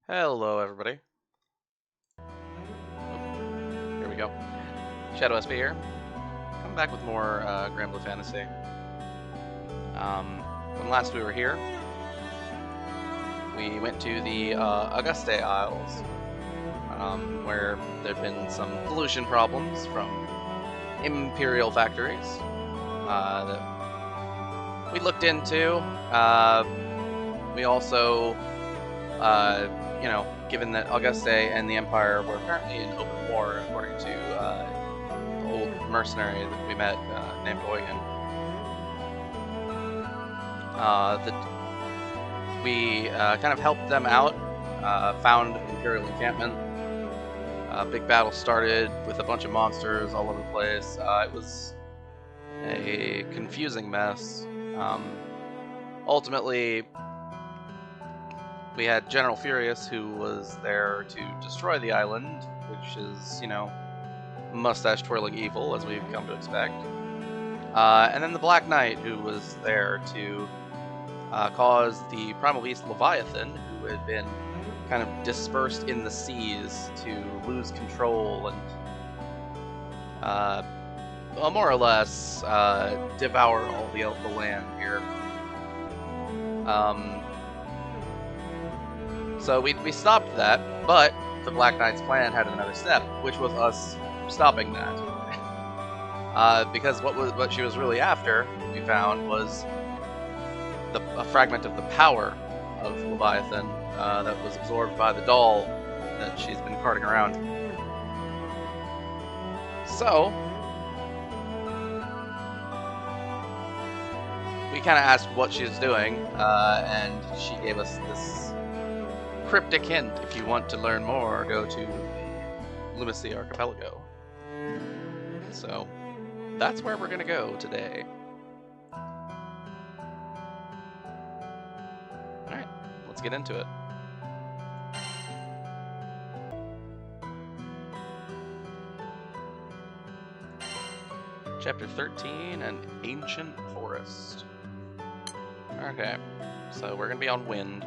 Hello, everybody. Here we go. Shadow SP here. Coming back with more Granblue Fantasy. When last we were here, we went to the Auguste Isles, where there have been some pollution problems from Imperial factories that we looked into. We also given that Auguste and the Empire were apparently in open war, according to the old mercenary that we met named Eugen. We kind of helped them out, found Imperial encampment. Big battle started with a bunch of monsters all over the place. It was a confusing mess. Ultimately, we had General Furious, who was there to destroy the island, which is, mustache-twirling evil, as we've come to expect. And then the Black Knight, who was there to cause the Primal Beast Leviathan, who had been kind of dispersed in the seas, to lose control and, more or less, devour all the land here. So we stopped that, but the Black Knight's plan had another step, which was us stopping that. Because what she was really after, we found, was a fragment of the power of Leviathan that was absorbed by the doll that she's been carting around. So we kind of asked what she was doing, and she gave us this cryptic hint: if you want to learn more, go to the Lumacie Archipelago. So that's where we're gonna go today. Alright, let's get into it. Chapter 13, An Ancient Forest. Okay, so we're gonna be on wind.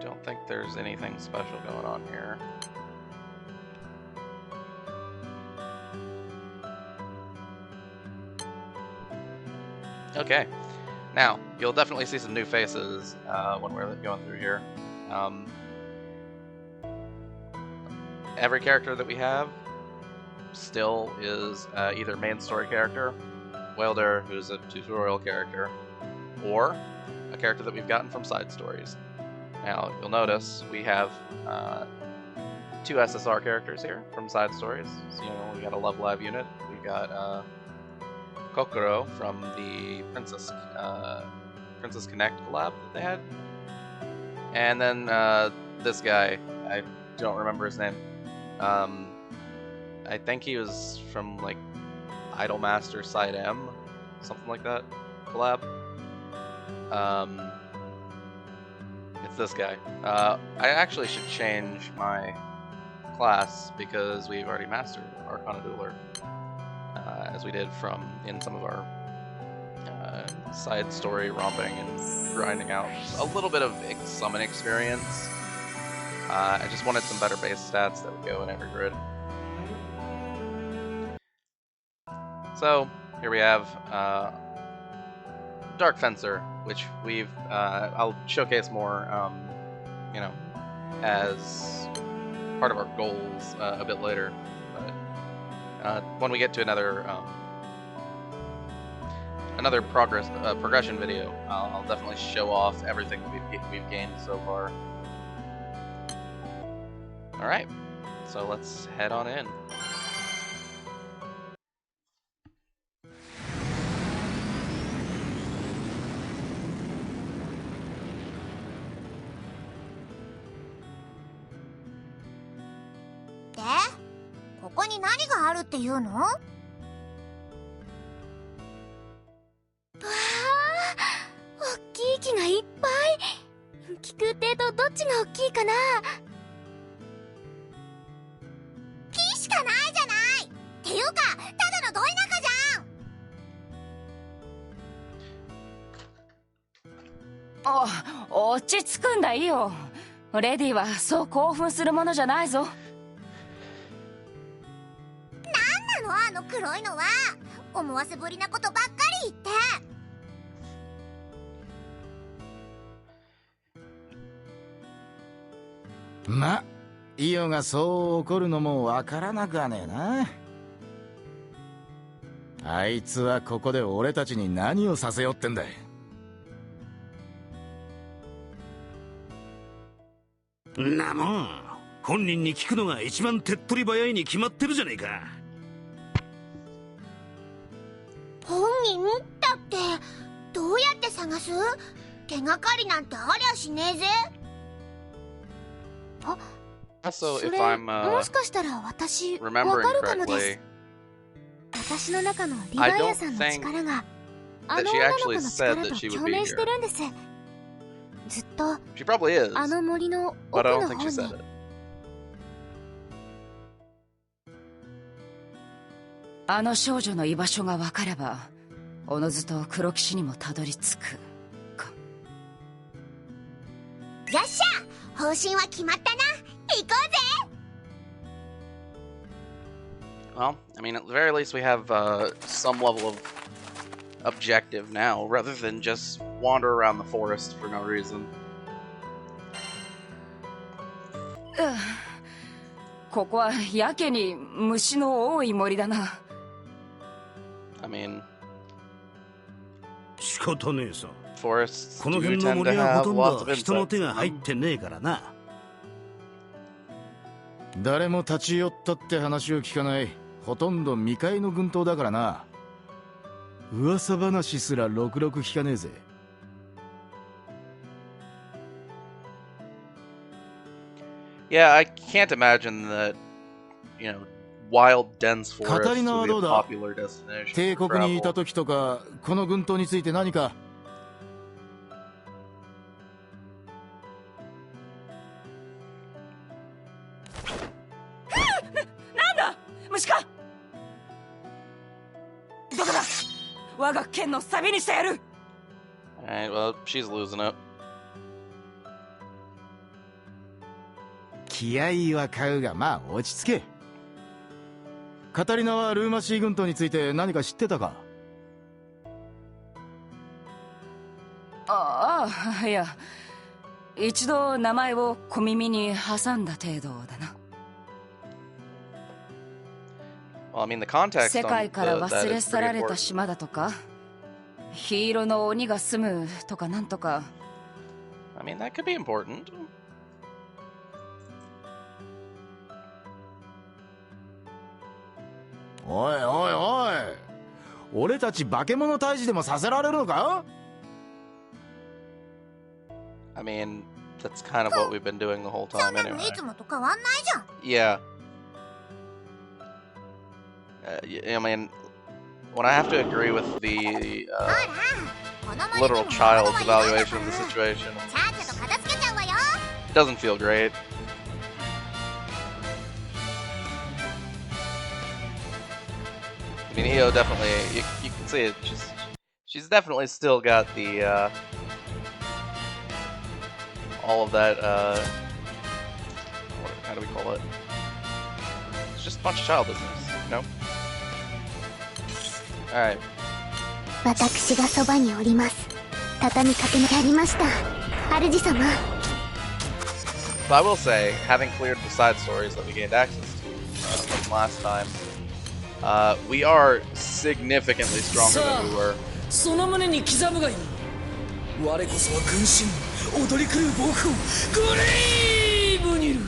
Don't think there's anything special going on here. Okay, now you'll definitely see some new faces when we're going through here. Every character that we have still is either main story character, Welder, who's a tutorial character, or a character that we've gotten from side stories. Now, you'll notice we have 2 SSR characters here from side stories. So, we got a Love Live unit. We got Kokoro from the Princess Connect collab that they had. And then this guy, I don't remember his name. I think he was from, like, Idolmaster Side M, something like that, collab. It's this guy. I actually should change my class because we've already mastered Arcana Dueler, as we did in some of our side story romping and grinding out a little bit of summon experience. I just wanted some better base stats that would go in every grid. So here we have Dark Fencer, which we've I'll showcase more, as part of our goals a bit later. But when we get to another progression video, I'll definitely show off everything that we've gained so far. All right, so let's head on in.で、ここに何があるっていうの？わあ、大きい木がいっぱい。菊ってとどっちが大きいかな？木しかないじゃない。っていうか、ただのど田舎じゃん。落ち着くんだいいよ。レディはそう興奮するものじゃないぞ。なんなのあの黒いのは。思わせぶりなことばっかり言って。ま、イオがそう怒るのもわからなくはねえな。あいつはここで俺たちに何をさせようってんだい。なもん、本人に聞くのが一番手っ取り早いに決まってるじゃねえか。本人だってどうやって探す？手がかりなんてありゃしねえぜ。あ、 Also, そ if れ I'm もしかしたら私わか remembering るかもで correctly, す。私の中のリヴァイアさんの力があの she 女の actually 子の said 力 that と she would 共 be 鳴して here. るんです。ずっと She probably is, あの森の but 奥 I の don't think 方 she に。 said it. あの少女の居場所が分かれば、おのずと黒騎士にもたどり着くか。よっしゃ、方針は決まったな。行こうぜ。 Well, I mean, at the very least, we have some level of objective now, rather than just wander around the forest for no reason. ここはやけに虫の多い森だな。I mean, 仕方ねえさ。 forests この do 辺の tend to 森は have ほとん lots ど of 人の insects 手 in が入っ them. てねえからな。誰も立ち寄ったって話を聞かない、ほとんど未開の群島だからな。噂話すらろくろく聞かねえぜ。Yeah, I can't imagine that, you know, wild, dense forests would be a popular destination 帝 for 国にいた travel. 時とか、この群島について何か。なんだ虫か。どこだ。我が剣のサビにしてやる。 Alright, well, she's losing it. 気合は買うが、まあ落ち着け。カタリナはルーマシー群島について何か知ってたか？ああ、いや、一度名前を小耳に挟んだ程度だな。Well, I mean, the context 世 on 界から that 忘れ is 去 pretty られた important. 島だとか、黄色の鬼が住むとかなんとか。I mean, that could be important. おいおいおい、俺たち化け物退治でもさせられるのか？ I mean, that's kind of what we've been doing the whole そ time んなの anyway. いつもと変わんないじゃん。 Yeah. I mean, when I have to agree with the ほら、この森にも literal 物 child's はいるんだ evaluation から of the situation, ちゃっちゃと片付けちゃうわよ。 it doesn't feel great. I mean, Io definitely, you can see it, she's definitely still got the, all of that, how do we call it? It's just a bunch of child business, you know? Alright. 私がそばにおります。畳みかけのやりました。主様。 But I will say, having cleared the side stories that we gained access to from last time, we are significantly stronger than we were. その胸に刻むがいい。我こそは軍神、踊り狂う暴風、グレイブニル。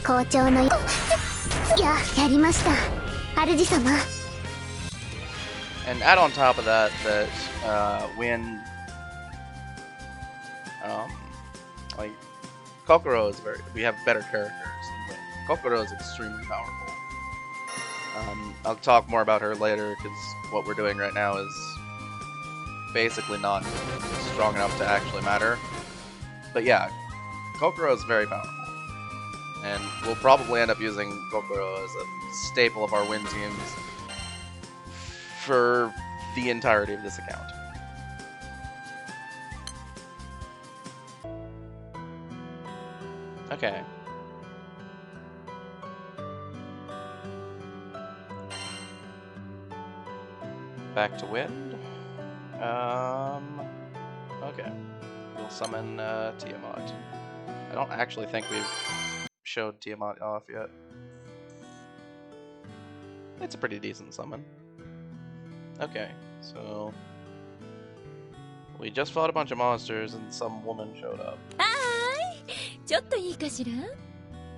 校長のやりました。主様。 And add on top of that, when like Kokoro is we have better characters. Kokoro is extremely powerful. I'll talk more about her later because what we're doing right now is basically not strong enough to actually matter. But yeah, Kokoro is very powerful. And we'll probably end up using Kokoro as a staple of our win teams for the entirety of this account. Okay. Back to wind. Okay. We'll summon Tiamat. I don't actually think we've showed Tiamat off yet. It's a pretty decent summon. Okay, so we just fought a bunch of monsters and some woman showed up. Hi! ちょっといいかしら?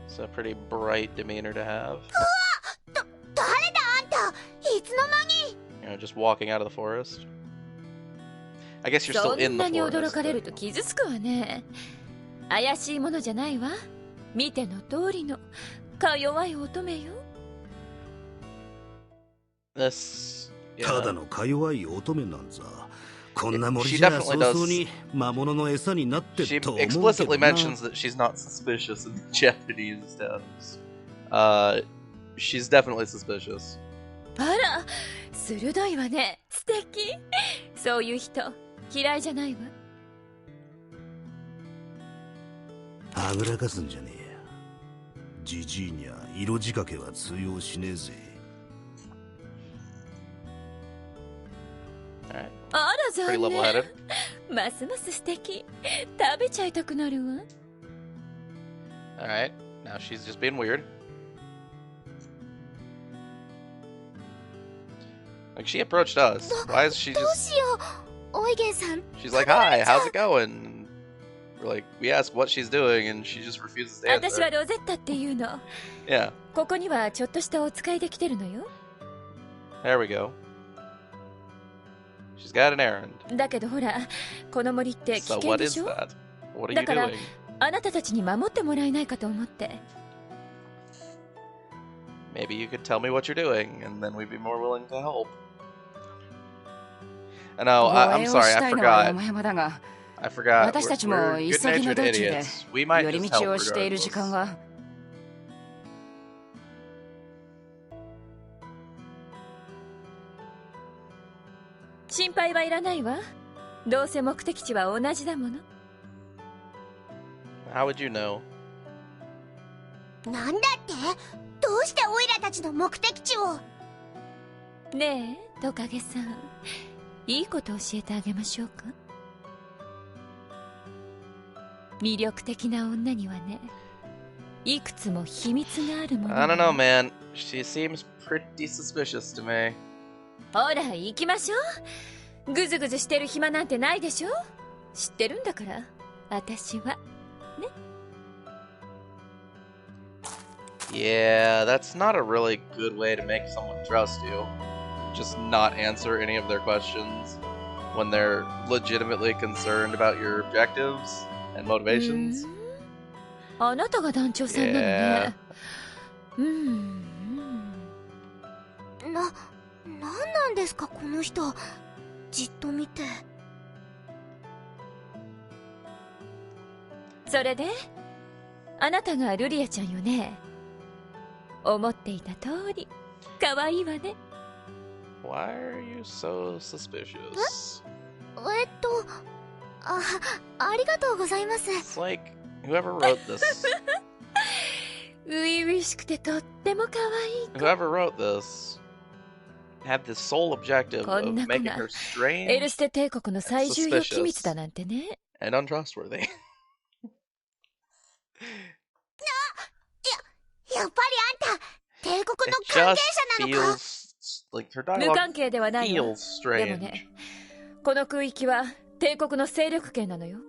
It's a pretty bright demeanor to have. 誰だあんたいつの間に You know, just walking out of the forest. I guess you're still in the そんなに驚 forest. かれると傷つくわね。怪しいものじゃないわ。見ての通りのか弱い乙女よ。This, ただのか弱い乙女なんざ。こんな森じゃ早々に魔物の餌になってると思うけどな。She explicitly mentions that she's not suspicious in the Japanese text. She's definitely suspicious. あら、鋭いわね。素敵。そういう人嫌いじゃないわ。あぐらかすんじゃねえや。じじいにゃ色仕掛けは通用しねえぜ。あら残 Pretty 念。 level-headed. ますます素敵。食べちゃいたくなるわ。Alright, now she's just being weird. Like, she approached us. Why is she どう just... しようおいげんさん She's like, hi, how's it going? We're like, we ask what she's doing, and she just refuses to 私は answer. ロゼッタっていうの。 Yeah, ここにはちょっとしたお使いで来てるのよ。 there we go. She's got an errand. だけどほら、この森って危 So 険 what で is しょ？ that? What are だ you から doing? あなたたちに守ってもらえないかと思って。 Maybe you could tell me what you're doing, and then we'd be more willing to help. I know, I'm 護衛を sorry, した I いのは forgot. 山々だが、 I forgot. 私たちも We're 急ぎの good-natured 道中で idiots. We might 寄り just 道 help をしている時間 regardless. は、心配はいらないわ。どうせ目的地は同じだもの。 How would you know? なんだってどうしてオイラたちの目的地をねえ、トカゲさん。いいこと教えてあげましょうか。魅力的な女にはね、いくつも秘密があるもの。 I don't know, man. She seems pretty suspicious to me. ほら、行きましょう。ぐずぐずしてる暇なんてないでしょ。知ってるんだから、私は。 Yeah, that's not a really good way to make someone trust you. Just not answer any of their questions when they're legitimately concerned about your objectives and motivations. あなたが団長さんなのね。なんなんですかこの人じっと見てそれであなたがルリアちゃんよね。思っていた通り可愛いわね。 Why are you so suspicious? ありがとうございます It's like whoever wrote this, 初々しくてとっても可愛い子。 whoever wrote this, had the sole objective こ of んな子 making が her エル strange ステ帝国の最重要機密だなんてね。 and untrustworthy. やっぱりあんた帝国 It の関 just 係者なのか feels like her 無 dialogue 関係ではないわ。 feels でも strange. ね、この空域は帝国の勢力圏なのよ。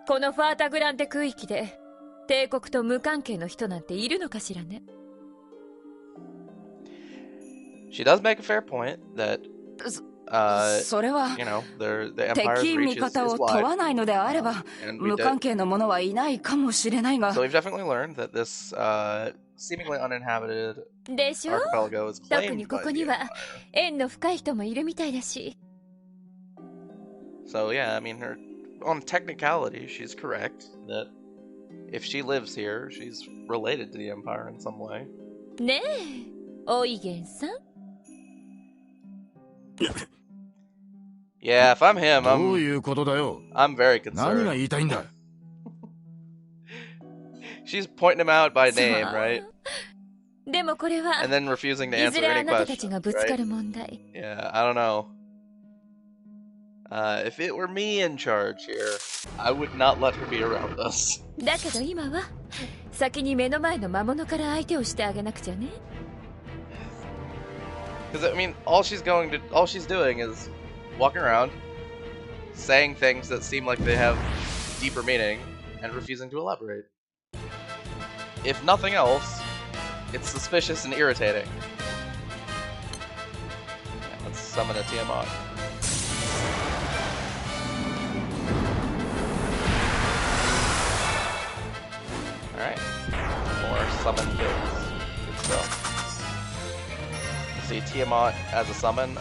このファータグランテ空域で帝国と無関係の人なんているのかしらね。 She does make a fair point that それは you know, the Empire's 敵 reach 味 is 方を wide. 問わないのであれば And we 無 did, 関係の者はいないかもしれないが so we've definitely learned that this seemingly uninhabited でしょ。 archipelago is 特 claimed にこ by こ the には Empire. 縁の深い人もいるみたいだし。 So yeah, I mean, her on technicality, she's correct that if she lives here, she's related to the Empire in some way. ねえ、おいげんさん。Yeah, if I'm him, どういうことだよ。 I'm very 何が concerned. 言いたいんだ。 She's pointing him out by name, right? でもこれは And then refusing to いず answer れあ any なたたち questions, がぶつか right? る問題。 Yeah, I don't know. If it were me in charge here, I would not let her be around us. だけど今は先に目の前の魔物から相手をしてあげなくちゃね。 Because I mean, all she's doing is walking around, saying things that seem like they have deeper meaning, and refusing to elaborate. If nothing else, it's suspicious and irritating. Yeah, let's summon a Tiamat. Alright. More summon kills. Good stuff. See, Tiamat as a summon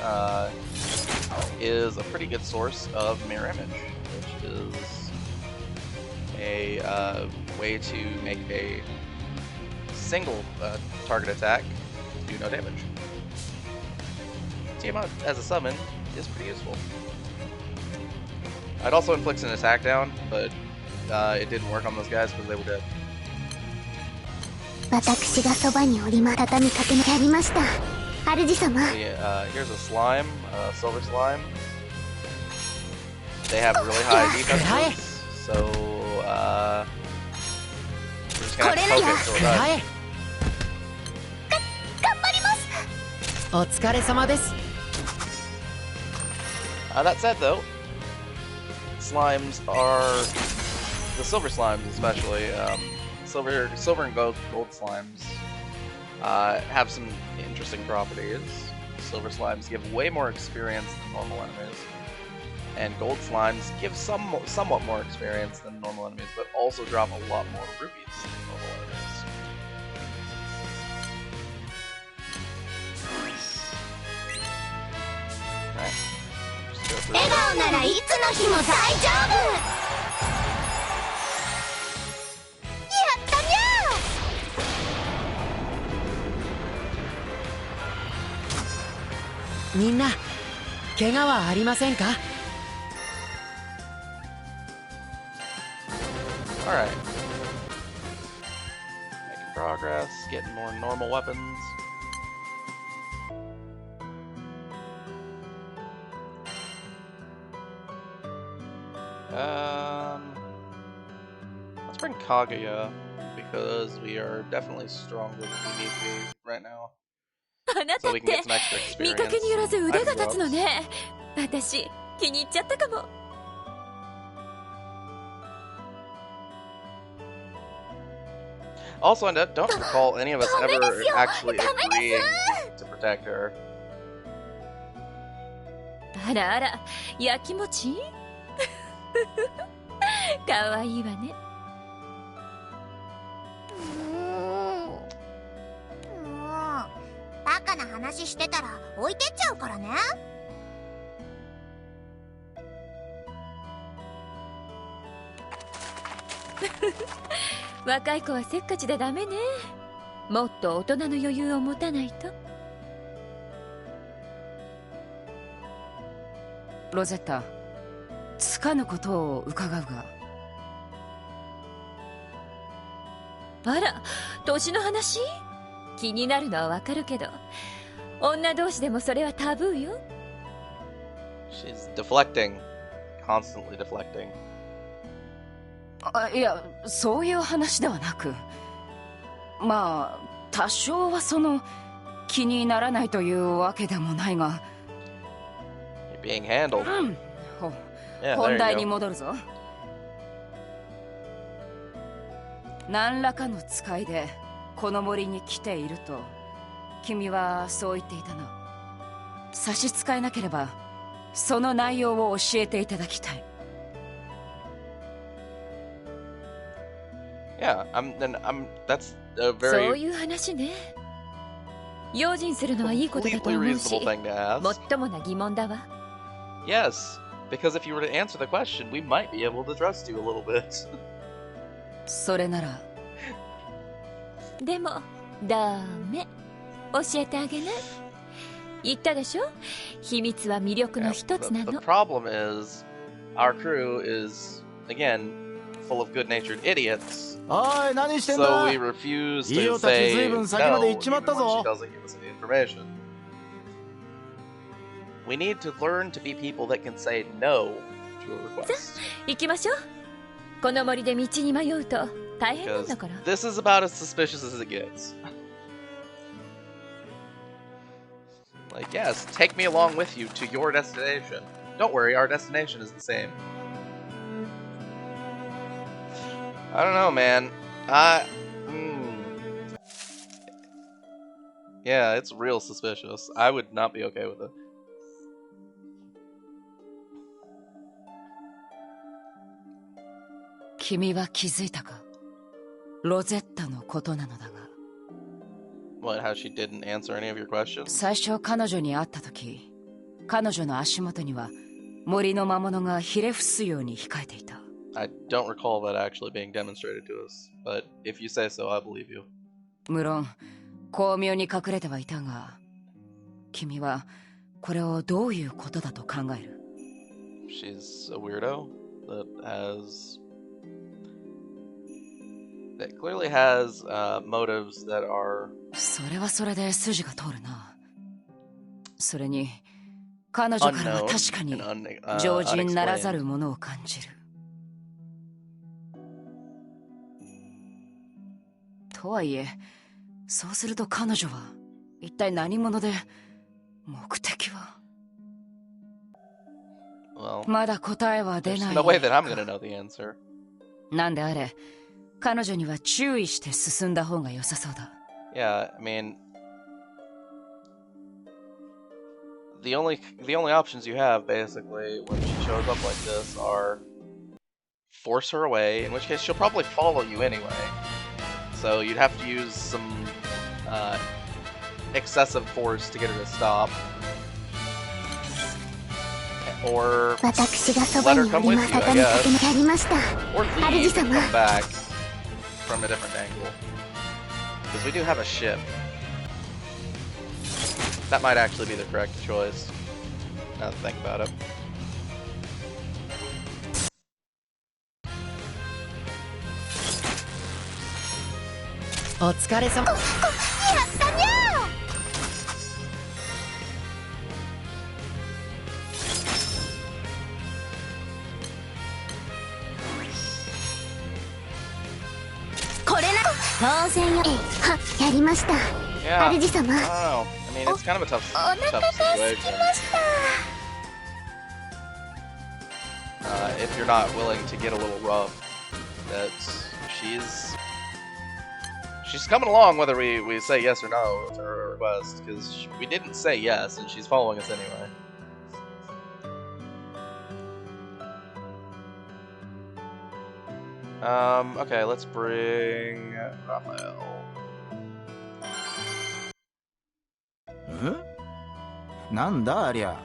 is a pretty good source of mirror image, which is a way to make a single target attack do no damage. Tiamat as a summon is pretty useful. It also inflicts an attack down, but it didn't work on those guys because they were dead. 私がそばにおりま畳みかけやりました。主様。Here's a slime, silver slime. They have really high defenses, so we're just gonna have to poke it till it dies. 頑張ります。お疲れ様です。 That said, though, slimes are the silver slimes, especially silver and gold slimes. Have some interesting properties. Silver slimes give way more experience than normal enemies, and gold slimes give somewhat more experience than normal enemies, but also drop a lot more rupees than normal enemies. Alright. Just go through 笑顔ならいつの日も大丈夫。やったにゃみんな怪我はありませんか？ Alright. Making progress, getting more normal weapons. Let's bring Kaguya, because we are definitely stronger than we need to be right now. あなた So っ we can て get some extra 見か experience. けによらず腕が立つの Item ね。私気に入っちゃったかも。 Also, I don't recall any of us ever actually agreeing to protect her. あらあら、やきもちかわいいわね。もうバカな話してたら置いてっちゃうからね。若い子はせっかちでダメね。もっと大人の余裕を持たないと。ロゼッタ、つかぬことを伺うが。あら、年の話？気になるのはわかるけど、女同士でもそれはタブーよ。She's deflecting. Constantly deflecting. あ、いや、そういう話ではなく、まあ多少はその気にならないというわけでもないが。 You're being handled. うん、Yeah, 本 there 題 you に go. 戻るぞ。何らかの使いでこの森に来ていると君はそう言っていたな。差し支えなければその内容を教えていただきたい。 Yeah, that's a そう very いう話ね。用心するのはいいことだと completely 思うし、 reasonable thing to もっ ask. ともな疑問だわ。 Yes, Because if you were to answer the question, we might be able to trust you a little bit. それならでもダメ、教えてあげない。言ったでしょ、秘密は魅力の一つな The の。 problem is, our crew is, again, full of good-natured idiots. おい、何してん So だ we refuse いい to よたち say 随 no 分先まで even 行っちまった when ぞ she doesn't give us any information. We need to learn to be people that can say no to a request. 行きましょう。この森で道に迷うと大変なん Because だから。 this is about as suspicious as it gets. Like, yes, take me along with you to your destination. Don't worry, our destination is the same. I don't know, man. Yeah, it's real suspicious. I would not be okay with it. 君は気づいたか？ロゼッタのことなのだが。 What, how she didn't answer any of your questions? 最初彼女に会った時、彼女の足元には森の魔物がひれ伏すように控えていた。 I don't recall that actually being demonstrated to us, but if you say so, I believe you. 無論巧妙に隠れてはいたが、君はこれをどういうことだと考える？ She's a weirdo that clearly has motives that are... それはそれで筋が通るな。それに彼女からは確かに常人ならざるものを感じる。とはいえ、そうすると彼女は一体何者で、目的は Well, まだ答えは出 there's ない。 no way that I'm gonna know the answer. なんであれ、彼女には注意して進んだ方が良さそうだ。Yeah, I mean, the only options you have basically when she shows up like this are force her away, in which case she'll probably follow you anyway. So you'd have to use some excessive force to get her to stop, or 私がそ let ば her に come おり with ま you, さ I たに guess, やりました。 or 主 leave and 様 come back from a different angle. Because we do have a ship. That might actually be the correct choice. Now that I think about it. お疲れ様。やったにゃこれな当然よ。は、やりました。 Yeah, 主様。 I don't know. I mean, it's kind of a tough お腹が空き situation. ました。 If you're not willing to get a little rough, that she's coming along whether we say yes or no to her request, because we didn't say yes and she's following us anyway. Okay, let's bring Raphael. なんだありゃ。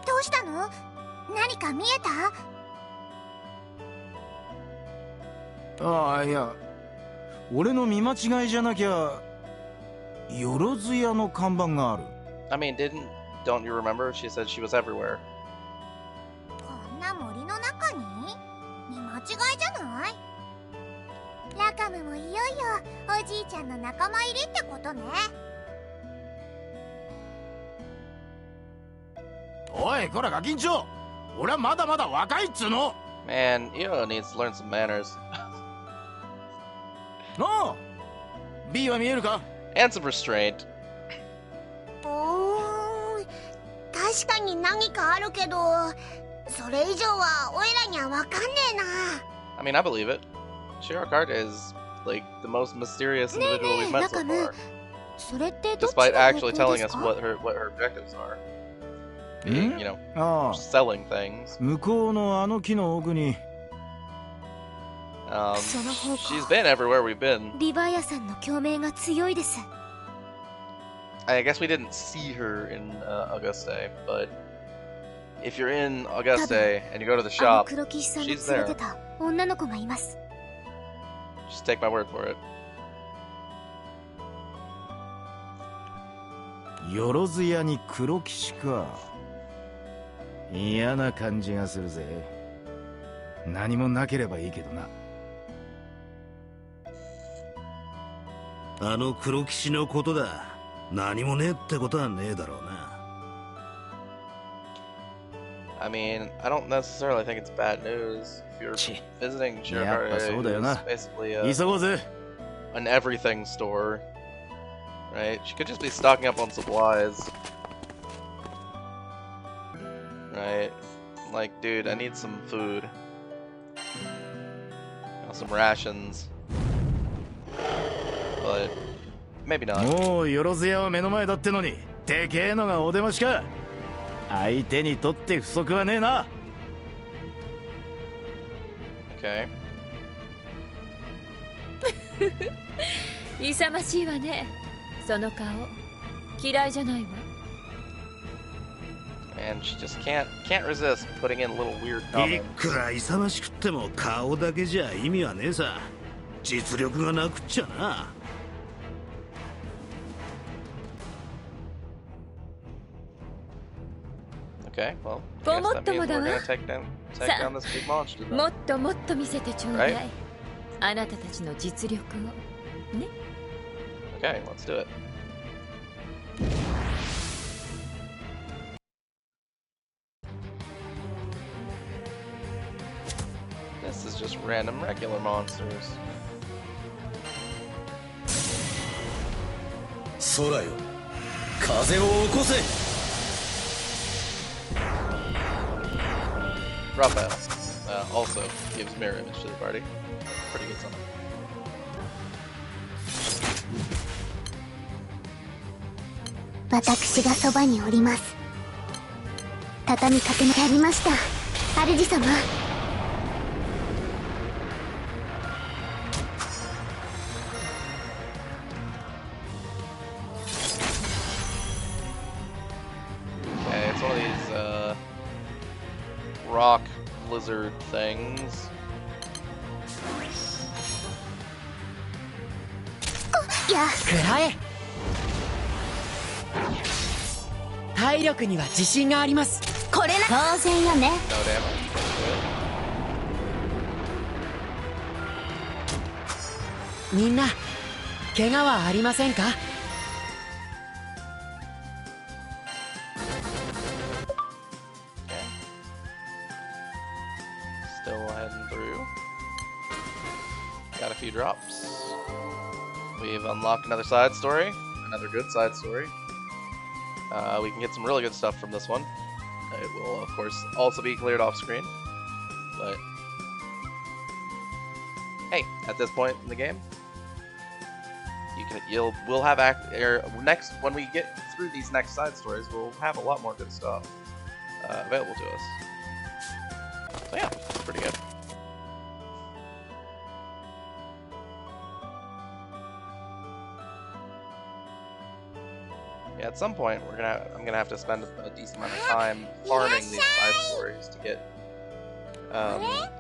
どうしたの？何か見えた？ああ、いや、俺の見間違いじゃなきゃ、よろず屋の看板がある。I mean, don't you remember? She said she was everywhere. こんな森の中に？見間違いじゃない？ラカムもいよいよおじいちゃんの仲間入りってことね。おい、こらガキンチョ、俺はまだまだ若いっつうの。 Man, Io needs to learn some manners. なあ、B は見えるか？ And some restraint. 確かに何かあるけど、それ以上はオイラにはわかんねえな。 I mean, I believe it. Shirakarte is, like, the most mysterious individual we've met so far. それってどっち Despite の actually 方向 telling です us か？ what her objectives are. Being, you know, ああ、 selling things. 向こうのあの木の奥に。その方 She's 向。 been everywhere we've been. リヴァイアさんの共鳴が強いです。I guess we didn't see her in Auguste, but if you're in Auguste and you go to the あの shop, 黒騎士さんが she's 連れ there. てた女の子がいます。 Just take my word for it. よろず屋に黒騎士か。嫌な感じがするぜ。何もなければいいけどな。あの黒騎士のことだ。何もねえってことはねえだろうな。I mean, I don't necessarily think it's bad news. If you're visiting やっぱそうだよな。 it's basically 急ごうぜ。 an everything store, right? She could just be stocking up on supplies, right? Like, dude, I need some food, some rations, but maybe not. もうよろず屋は目の前だってのに、でけえのがお出ましか。相手にとって不足はねえな。Okay. 勇ましいわね。その顔嫌いじゃないわ。 And she just can't resist putting in little weird い comments. くら勇ましくっても顔だけじゃ意味はねえさ。実力がなくっちゃな。Okay, well, I ご guess もっ that と means もだ we're わ。 gonna take down this big monster. then. もっともっと見せてちょうだい。 Right. あなたたちの実力をね。 Okay, let's do it. This is just random regular monsters. 空よ、風を起こせ。 Raphael also gives mirror image to the party. Pretty good summon. 私がそばにおります。畳みかけのやりました、主様。 Okay, it's one of these rock lizard things. いや、食らえ。体力には自信があります。これな当然よね。 No damage. Good. みんな怪我はありませんか？ Okay. Still heading through. Got a few drops. We've unlocked another side story. Another good side story. We can get some really good stuff from this one. It will, of course, also be cleared off screen. But hey, at this point in the game, we'll have next when we get through these next side stories, we'll have a lot more good stuff available to us. So yeah, it's pretty good. Yeah, at some point I'm gonna have to spend a decent amount of time farming these side stories to get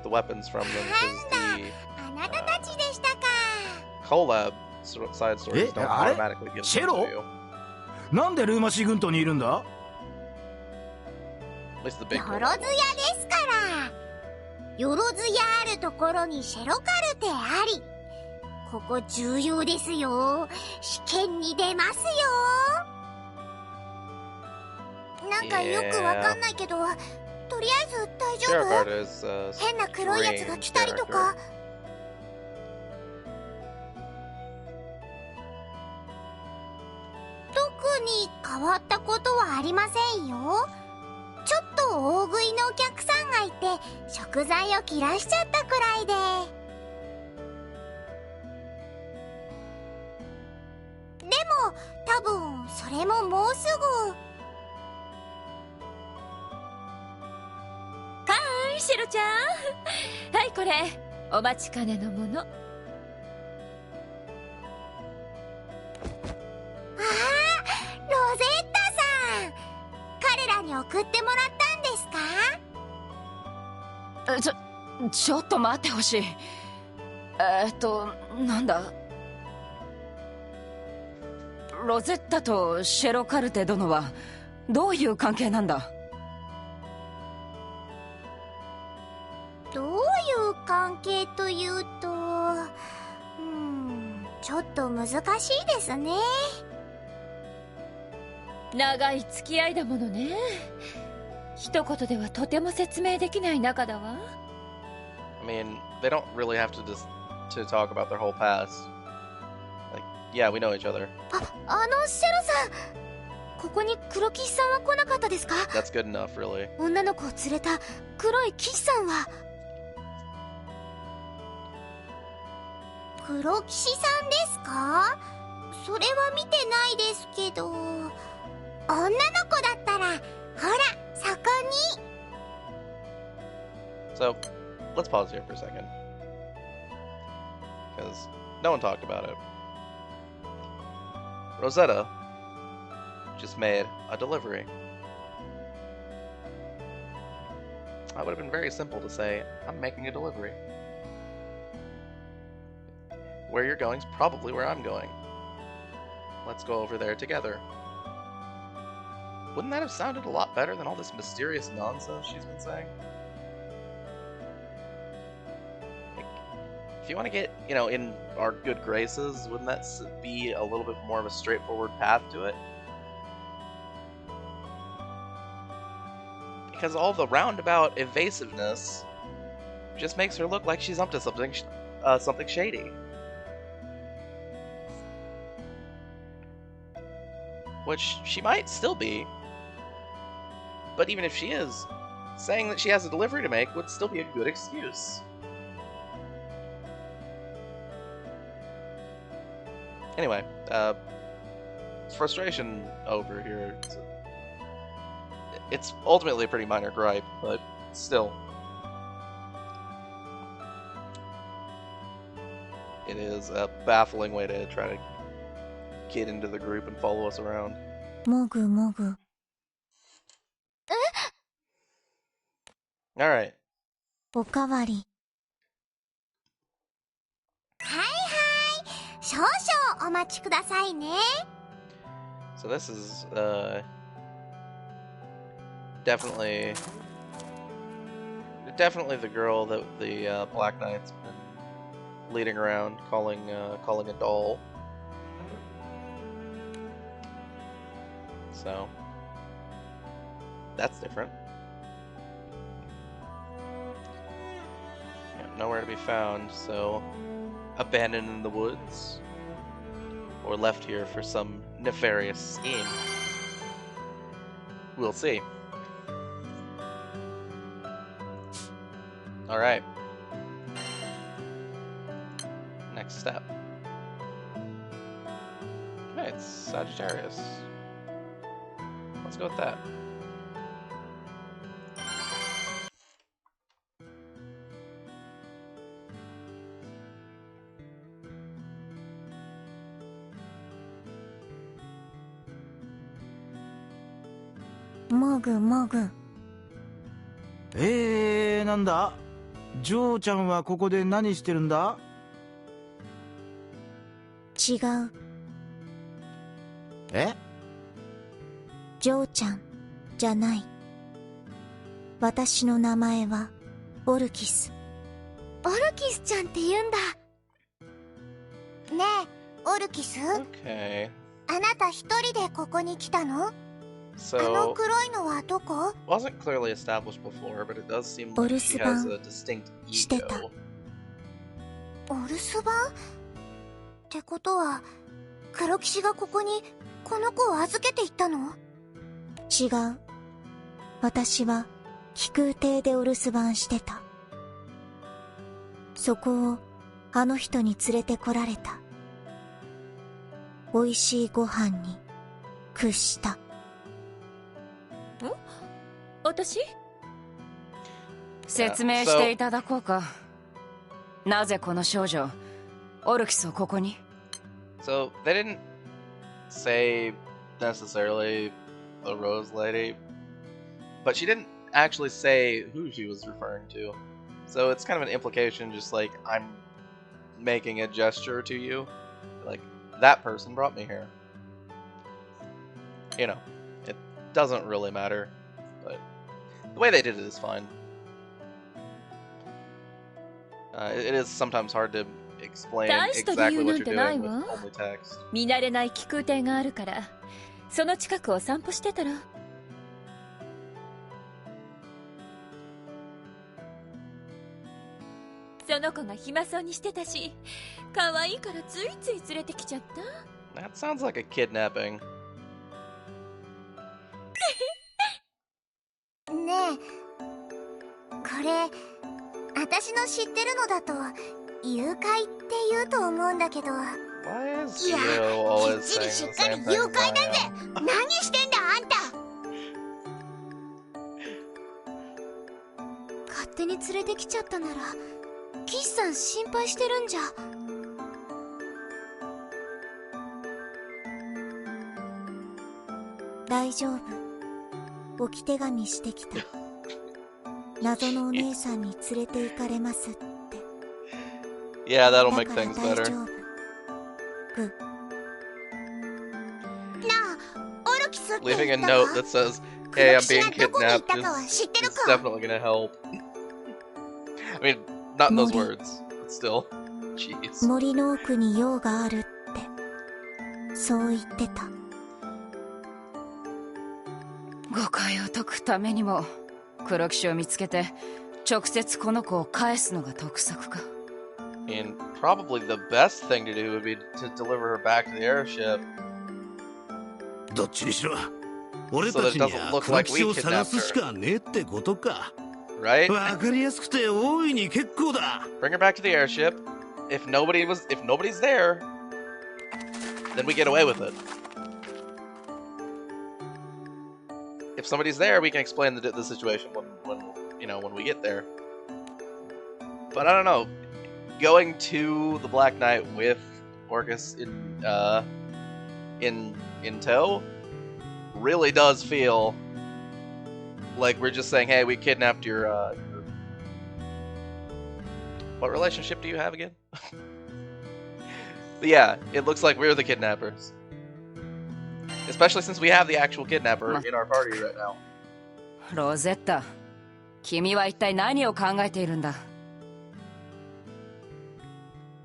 the weapons from them, because the あなたたちでしたか。 collab side stories don't あれ？ automatically give シェ them ロ？ to you. なんでルーマシー軍島にいるんだ？ At least the big よ collab ろず屋 ones. ですから。よろず屋あるところにシェロカルテあり。ここ重要ですよ。試験に出ますよ。なんかよくわかんないけど、とりあえず大丈 Tarot 夫？ card is 変な黒いやつが来たりとか。特に変わったことはありませんよ。ちょっと大食いのお客さんがいて食材を切らしちゃったくらいで。でも多分それももうすぐ。はい、シェロちゃん。はい、これお待ちかねのもの。ああ、ロゼッタさん。彼らに送ってもらったんんですか？ちょっと待ってほしい。なんだ、ロゼッタとシェロカルテ殿はどういう関係なんだ？どういう関係というと、ちょっと難しいですね。長い付き合いだものね。一言ではとても説明できない仲だわ。I mean, they don't really have to talk about their whole past. Like, yeah, we know each other. シェロさん、ここに黒騎士さんは来なかったですか？ That's good enough, really. 女の子を連れた黒い騎士さんは。黒騎士さんですか？それは見てないですけど、女の子だったらほらそこに。 So, let's pause here for a second. Because no one talked about it. Rosetta just made a delivery. That would have been very simple to say, I'm making a delivery. Where you're going is probably where I'm going. Let's go over there together. Wouldn't that have sounded a lot better than all this mysterious nonsense she's been saying? Like, if you want to get, in our good graces, wouldn't that be a little bit more of a straightforward path to it? Because all the roundabout evasiveness just makes her look like she's up to something shady. Which she might still be. But even if she is, saying that she has a delivery to make would still be a good excuse. Anyway, frustration over here. It's ultimately a pretty minor gripe, but still. It is a baffling way to try to get into the group and follow us around. もぐもぐ。Alright. おかわり。はいはい。少々お待ちくださいね。 So this is definitely the girl that the Black Knight's been leading around, calling a doll. So that's different. Yeah, nowhere to be found, so abandoned in the woods or left here for some nefarious scheme. We'll see. Alright. Next step. Okay, it's Sagittarius. Let's go with that. Mogu mogu. なんだ、ジョーちゃんはここで何してるんだ？違う。え？ジョーちゃんじゃない。私の名前はオルキス。オルキスちゃんって言うんだ。ねえ、オルキス。Okay. あなた一人でここに来たの？ So あの黒いのはどこ？ wasn't clearly established before, but it does seem like she has a distinct してた。 ego. お留守番？ってことは黒騎士がここにこの子を預けていったの？違う。私は気空亭でお留守番してた。そこをあの人に連れてこられた。美味しいご飯に屈した。私？説明していただこうか。なぜこの少女オルキスをここに？ So they didn't say necessarily the Rose Lady, but she didn't actually say who she was referring to. So it's kind of an implication, just like I'm making a gesture to you. Like, that person brought me here. You know, it doesn't really matter, but the way they did it is fine. It is sometimes hard to explain exactly what you're doing with only text. 見慣れない気空艇があるから、その近くを散歩してたら。その子が暇そうにしてたし、可愛いからついつい連れてきちゃった。That sounds like a kidnapping. ねえ、これ私の知ってるのだと誘拐って言うと思うんだけど。Why is いや、 Gio き always っちり saying し the っかり same 誘 thing 拐だ as ぜ。 I am? 何してんだあんた。勝手に連れてきちゃったなら岸さん心配してるんじゃ。大丈夫、置き手紙してきた。謎のお姉さんに連れて行かれますって。 Yeah, that'll だ make から things 大 better. 丈夫。グなあ、オルキスって言 Leaving a った note か？ that says, "Hey, I'm 黒騎士 being がどこに行っ kidnapped" たかは知ってる is か？ definitely gonna help. I mean, not in those 森。 words, but still. Jeez. 森の奥に用があるってそう言ってた。誤解を解くためにも黒騎士を見つけて直接この子を返すのが得策か。 And probably the best thing to do would be to deliver her back to the airship. どっちにしろ俺 So た that ち it に doesn't は look 黒 like 騎士 we を探 kidnapped すし her, かねえってことか。 right? わかりやすくて大いに結構だ。 Bring her back to the airship. If nobody's there, then we get away with it. If somebody's there, we can explain the situation when we get there. But I don't know, going to the Black Knight with Orcus in tow really does feel like we're just saying, "Hey, we kidnapped your What relationship do you have again?" But yeah, it looks like we're the kidnappers. Especially since we have the actual kidnapper in our party right now. ロゼッタ、君は一体何を考えているんだ。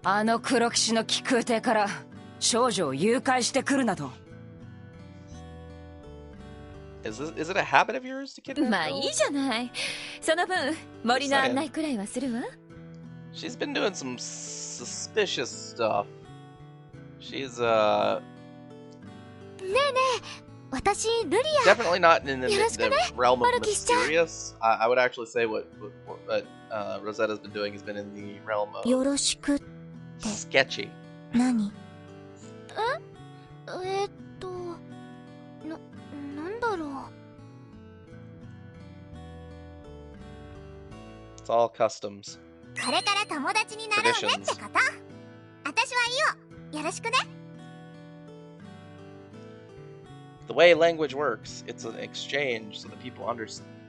あの黒騎士の気空艇から少女を誘拐してくるなど。Is it a habit of yours to kidnap? まあいいじゃない。その分森の案内くらいはするわ。She's been doing some suspicious stuff. She's ねえねえ、私ルリア。 definitely not in the よろしくね、 realm of オルキスちゃん。 mysterious. I would actually say what Rosetta's been doing has been in the realm of よろしくって sketchy. 何？なんだろう。 It's all customs. これから友達になろうねってこと。私はイオ。よろしくね。 The way language works, it's an exchange so that people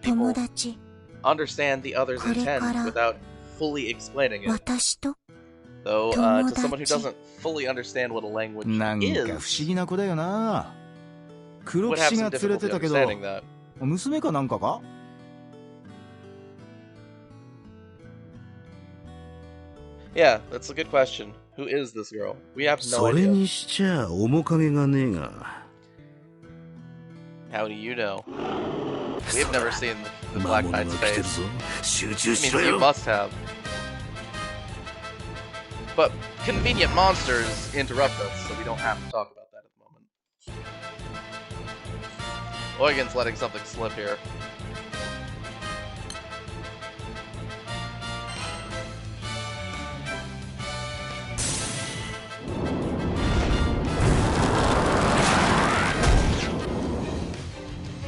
友達。 understand the other's これから intent without fully explaining it. 私と Though, 友 to someone who 達。 doesn't fully understand what a language なんか不 is, 思議な子だよな。黒 would 騎 have 士 some が連れ difficulty てたけど understanding that. 娘かなんかか？ Yeah, that's a good question. Who is this girl? We have no それ idea. にしちゃ面影がねえが。 How do you know? We've never seen the 魔 Black 物が Knight's 来てる face. ぞ。集中 I しろ mean, you よ。 must have. But convenient monsters interrupt us, so we don't have to talk about that at the moment. Eugen's letting something slip here.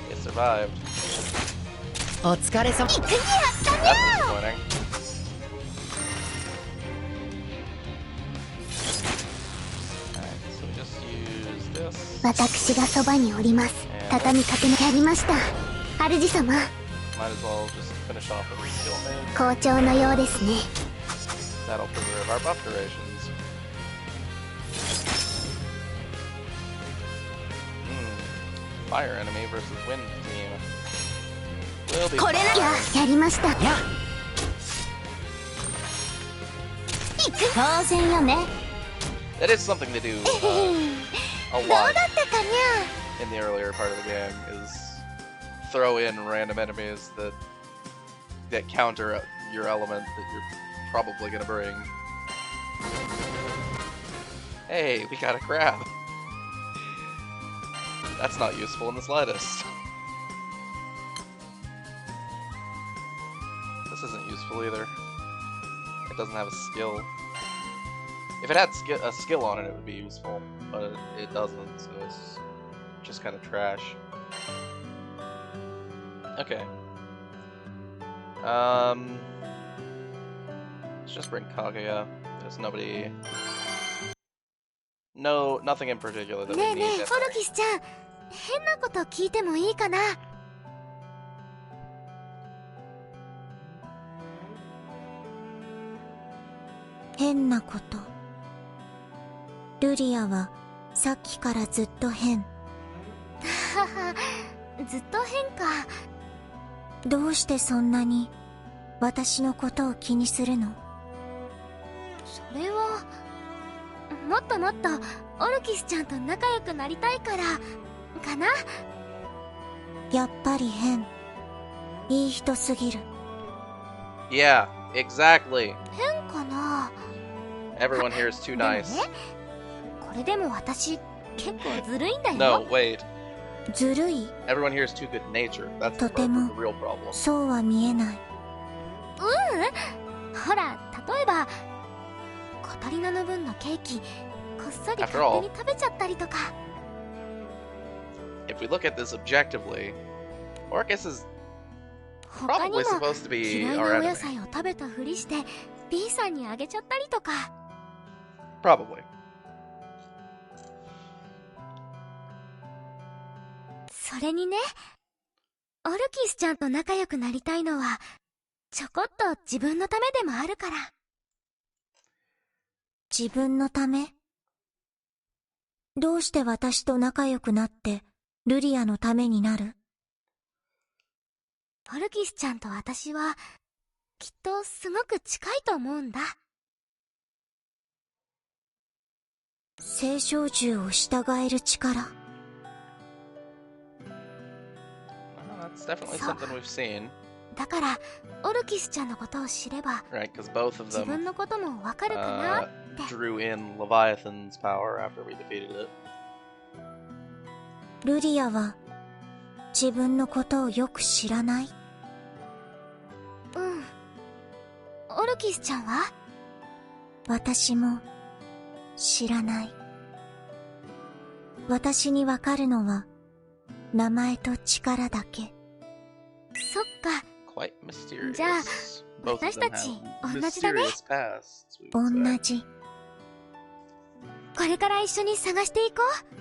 They survived. お疲れ様。 That's disappointing. Alright, so we just use this. 私がそばにおります。畳みかけのやりました。主様。Might as well just finish off the reskill mage. 好調のようですね。 That'll preserve our buff durations. Fire enemy versus wind team. Will be これな fine. やりました。や当然よね。 That is something to do a どう lot だったかにゃ。 in the earlier part of the game is throw in random enemies that counter your element that you're probably gonna bring. Hey, we got a crab. That's not useful in the slightest. This isn't useful either. It doesn't have a skill. If it had a skill on it, it would be useful, but it doesn't, so it's just kind of trash. Okay. Let's just bring Kaguya. There's nobody... nothing in particular that ね we えね need. え、フォルキスちゃん。変なこと聞いてもいいかな。変なこと。ルリアはさっきからずっと変。はは、ずっと変か。どうしてそんなに私のことを気にするの？それはもっともっとオルキスちゃんと仲良くなりたいからかな。やっぱり変。いい人すぎる。 Yeah, exactly. 変かな。 Everyone here is too でもね、 nice. これでも私結構ずるいんだよ。 No, wait. ずるい？ Everyone here is too good natured. That's the とても real problem. そうは見えない。ほら、例えばカタリナの分のケーキこっそり After 勝 all, 手に食べちゃったりとか。 if we look at this objectively, Orcus is 他に probably も supposed to be 嫌いな our お野 enemy. 菜を食べたふりして B さんにあげちゃったりとか。 Probably. それにね、オルキスちゃんと仲良くなりたいのはちょこっと自分のためでもあるから。自分のため？どうして私と仲良くなってルリアのためになる？オルキスちゃんと私はきっとすごく近いと思うんだ。聖少獣を従える力。 That's definitely something we've seen. だからオルキスちゃんのことを知れば Right, because both of 自 them 分のこともわかるかなって。 drew in Leviathan's power after we defeated it. ルリアは自分のことをよく知らない？オルキスちゃんは？私も知らない。私にわかるのは名前と力だけ。そっか。 Quite mysterious. じゃあ Both of 私 them たち have 同じだね。 mysterious pasts, we 同 would say. じ。これから一緒に探していこう。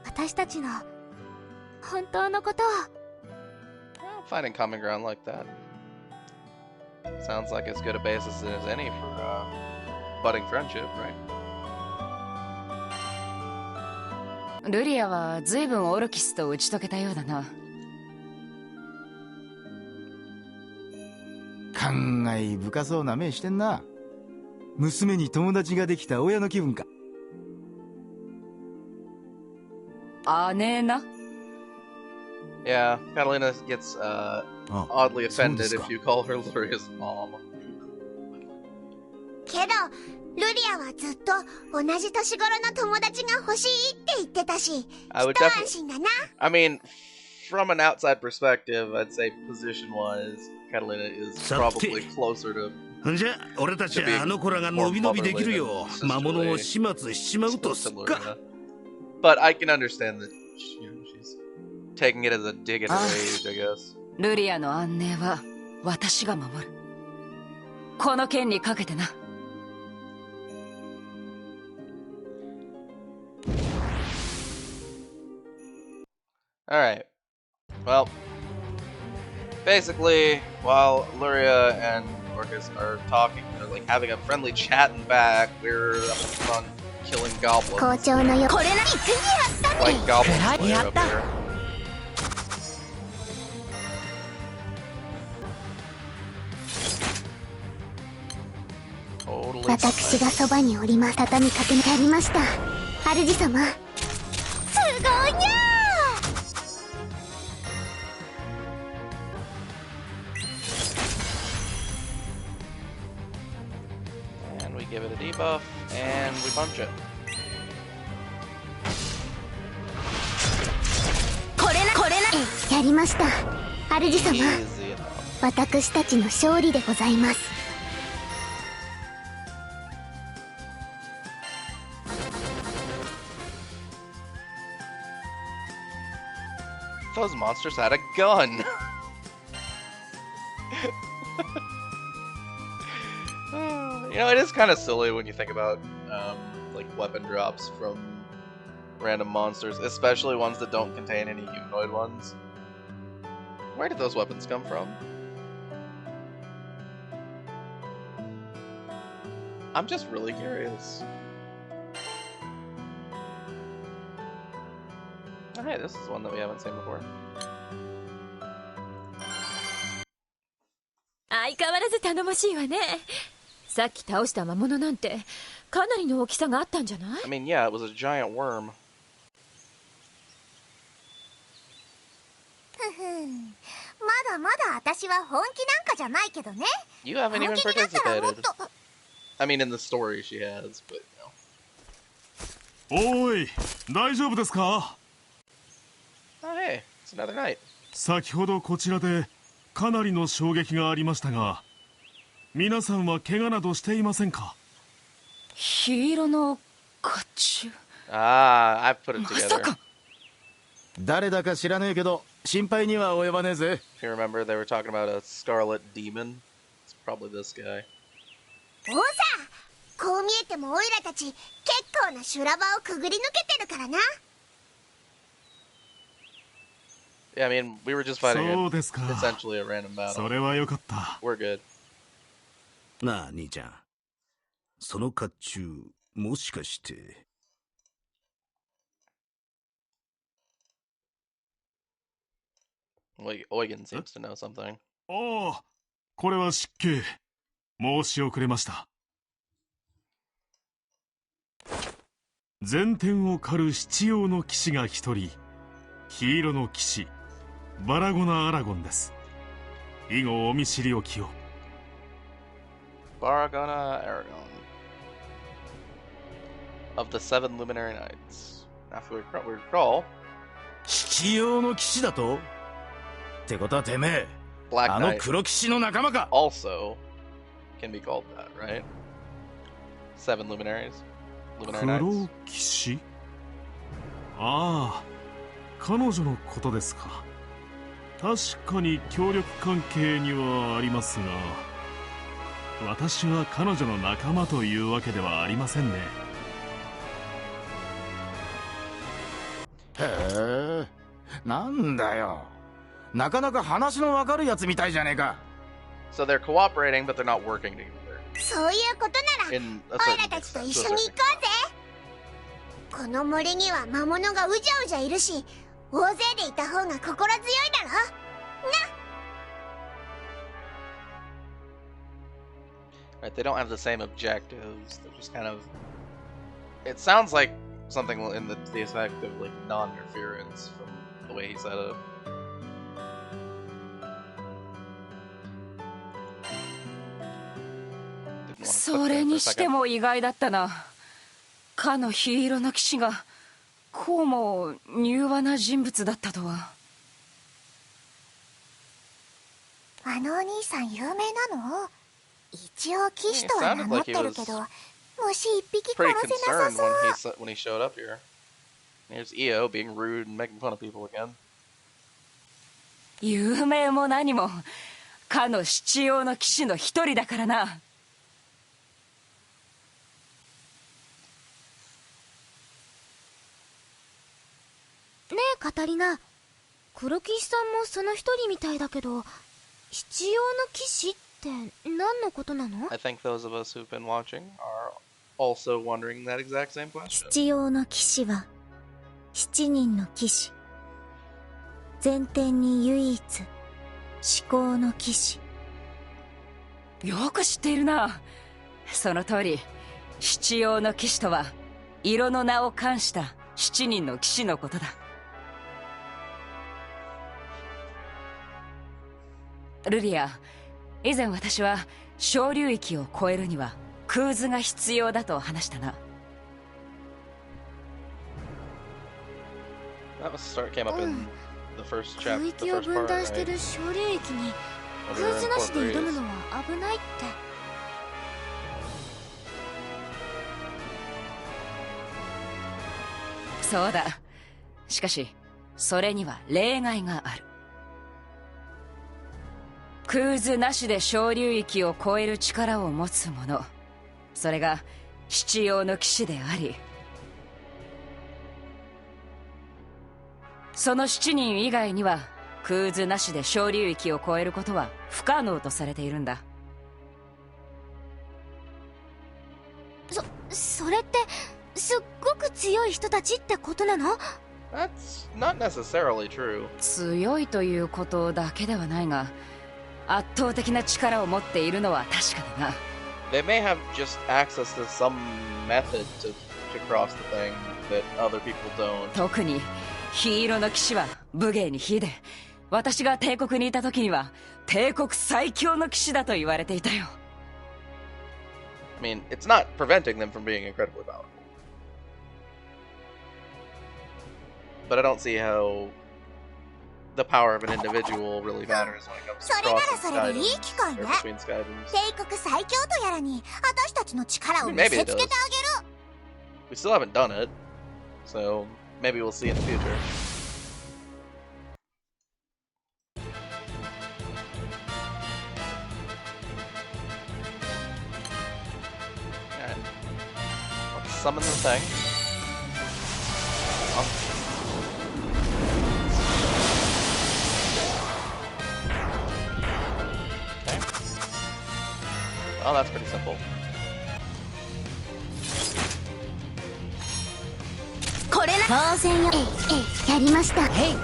私たちの本当のことを。 Finding common ground like that sounds like as good a basis as any for budding friendship, right? ルリアは随分オルキスと打ち解けたようだな。感慨深そうな目してんな。娘に友達ができた親の気分か。姉な。 Yeah, Catalina gets oddly offended if you call her Luria's mom. けどルリアはずっと同じ年頃の友達が欲しいって言ってたし、 I would 一安 definitely. 心だな。 I mean, from an outside perspective, I'd say position-wise, Catalina is probably closer to. んじゃ俺たちはあの子らが伸び伸びできるよう魔物を始末しちまうとすっか。 But I can understand that she's taking it as a dig at her age, I guess. ルリアの安寧は私が守る。この件にかけてな。Alright. Well, Basically, while Luria and Orcus are talking, they're like having a friendly chat in back. We're up front killing goblins. Like Goblin Slayer up here. Totally. 私がそばにおります。畳みかけにやりました。主様。すごいにゃー And we give it a debuff, and we punch it. これやりました。主様。 Easy enough. 私たちの勝利でございます。 Those monsters had a gun. You know, it is kind of silly when you think about like weapon drops from random monsters, especially ones that don't contain any humanoid ones. Where did those weapons come from? I'm just really curious. Oh, hey, this is one that we haven't seen before. 相変わらず頼もしいわね。さっき倒した魔物なんてかなりの大きさがあったんじゃない？ I mean, yeah, it was a giant worm. ふふん。まだまだ私は本気なんかじゃないけどね。 You haven't even 本気になったらもっ participated. と。 I mean, in the story she has, but you know. おい、大丈夫ですか？ Oh, hey, it's another night. 先ほどこちらでかなりの衝撃がありましたが、皆さんは怪我などしていませんか？ヒーローの甲冑。 Ah, I put it ま together. さか。誰だか知らねえけど心配には及ばねえぜ。 If you remember, they were talking about a scarlet demon. It's probably this guy. おさ、こう見えてもオイラたち結構な修羅場をくぐり抜けてるからな。 Yeah, I mean, we were just fightingそうですか。 essentially a random そ battle. れはよかった。 We're good. なあ兄ちゃん、その甲冑もしかして。 Eugen seems to know something. ああ、これは失敬。申し遅れました。前転を狩る七葉の騎士が一人、黄色の騎士バラゴナ・アラゴンです。以後お見知りおきを。 Baragona Aragon. Of the Seven Luminary Knights. After we recall, 七葉の騎士だと？ってことはてめえ、 Black あの Knight 黒騎士の仲間か？ also can be called that, right? Seven Luminaries? Luminary 黒 Knights? 騎士？ああ、彼女のことですか。確かに協力関係にはありますが、私は彼女の仲間というわけではありませんね。へえ、なんだよ。なかなか話のわかるやつみたいじゃねえか。 So they're cooperating, but they're not working together. そういうことなら In a オイ certain ラたちと extent, 一 to 緒 a に certain 行こうぜ。この森には魔物がうじゃうじゃいるし、大勢でいた方が心強いだろ。 Right, they don't have the same objectives. They're just kind of. It sounds like something in the effect of like non-interference from the way he said it. Didn't wanna そ click れ there に for し a て second. も意外だったな。かのヒーローの騎士がこうも柔和な人物だったとは。あのお兄さん有名なの？一応騎士とは名乗ってるけど、虫一匹殺 Pretty せなさ concerned そう。 when he showed up here. Here's EO being rude and making fun of people again. 有名も何もかの七葉の騎士の一人だからな。ねえカタリナ、黒騎士さんもその一人みたいだけど、必要な騎士って何のことなの？ I think those of us who've been watching are also wondering that exact same question. 必要の騎士は7人の騎士。前天に唯一至高の騎士。よく知っているな。その通り、七葉の騎士とは色の名を冠した7人の騎士のことだ。ルリア、以前私は小流域を越えるには空図が必要だと話したな。That came up in the first chapter. 空域を分断してる小流域に空図なしで挑むのは危ないって。そうだ。しかしそれには例外がある。空図なしで小流域を越える力を持つ者、それが七葉の騎士であり、その7人以外には空図なしで小流域を越えることは不可能とされているんだ。それってすっごく強い人たちってことなの？ That's not necessarily true. 強いということだけではないが、圧倒的な力を持っているのは確かだな。They may have just access to some method to cross the thing that other people don't. 特にヒーローの騎士は武芸に秀で、私が帝国にいた時には帝国最強の騎士だと言われていたよ。I mean, it's not preventing them from being incredibly powerful. But I don't see how the power of an individual really matters when it comes to それなら crossing それでいい Skydomes 機会 or ね。 between Skydomes. 帝国最強とやらに私たちの力を見せつけてあげる。 We still haven't done it, so maybe we'll see in the future. Alright. Let's summon the thing. Okay. Oh, that's pretty simple. これな当然よ。やりました。へい。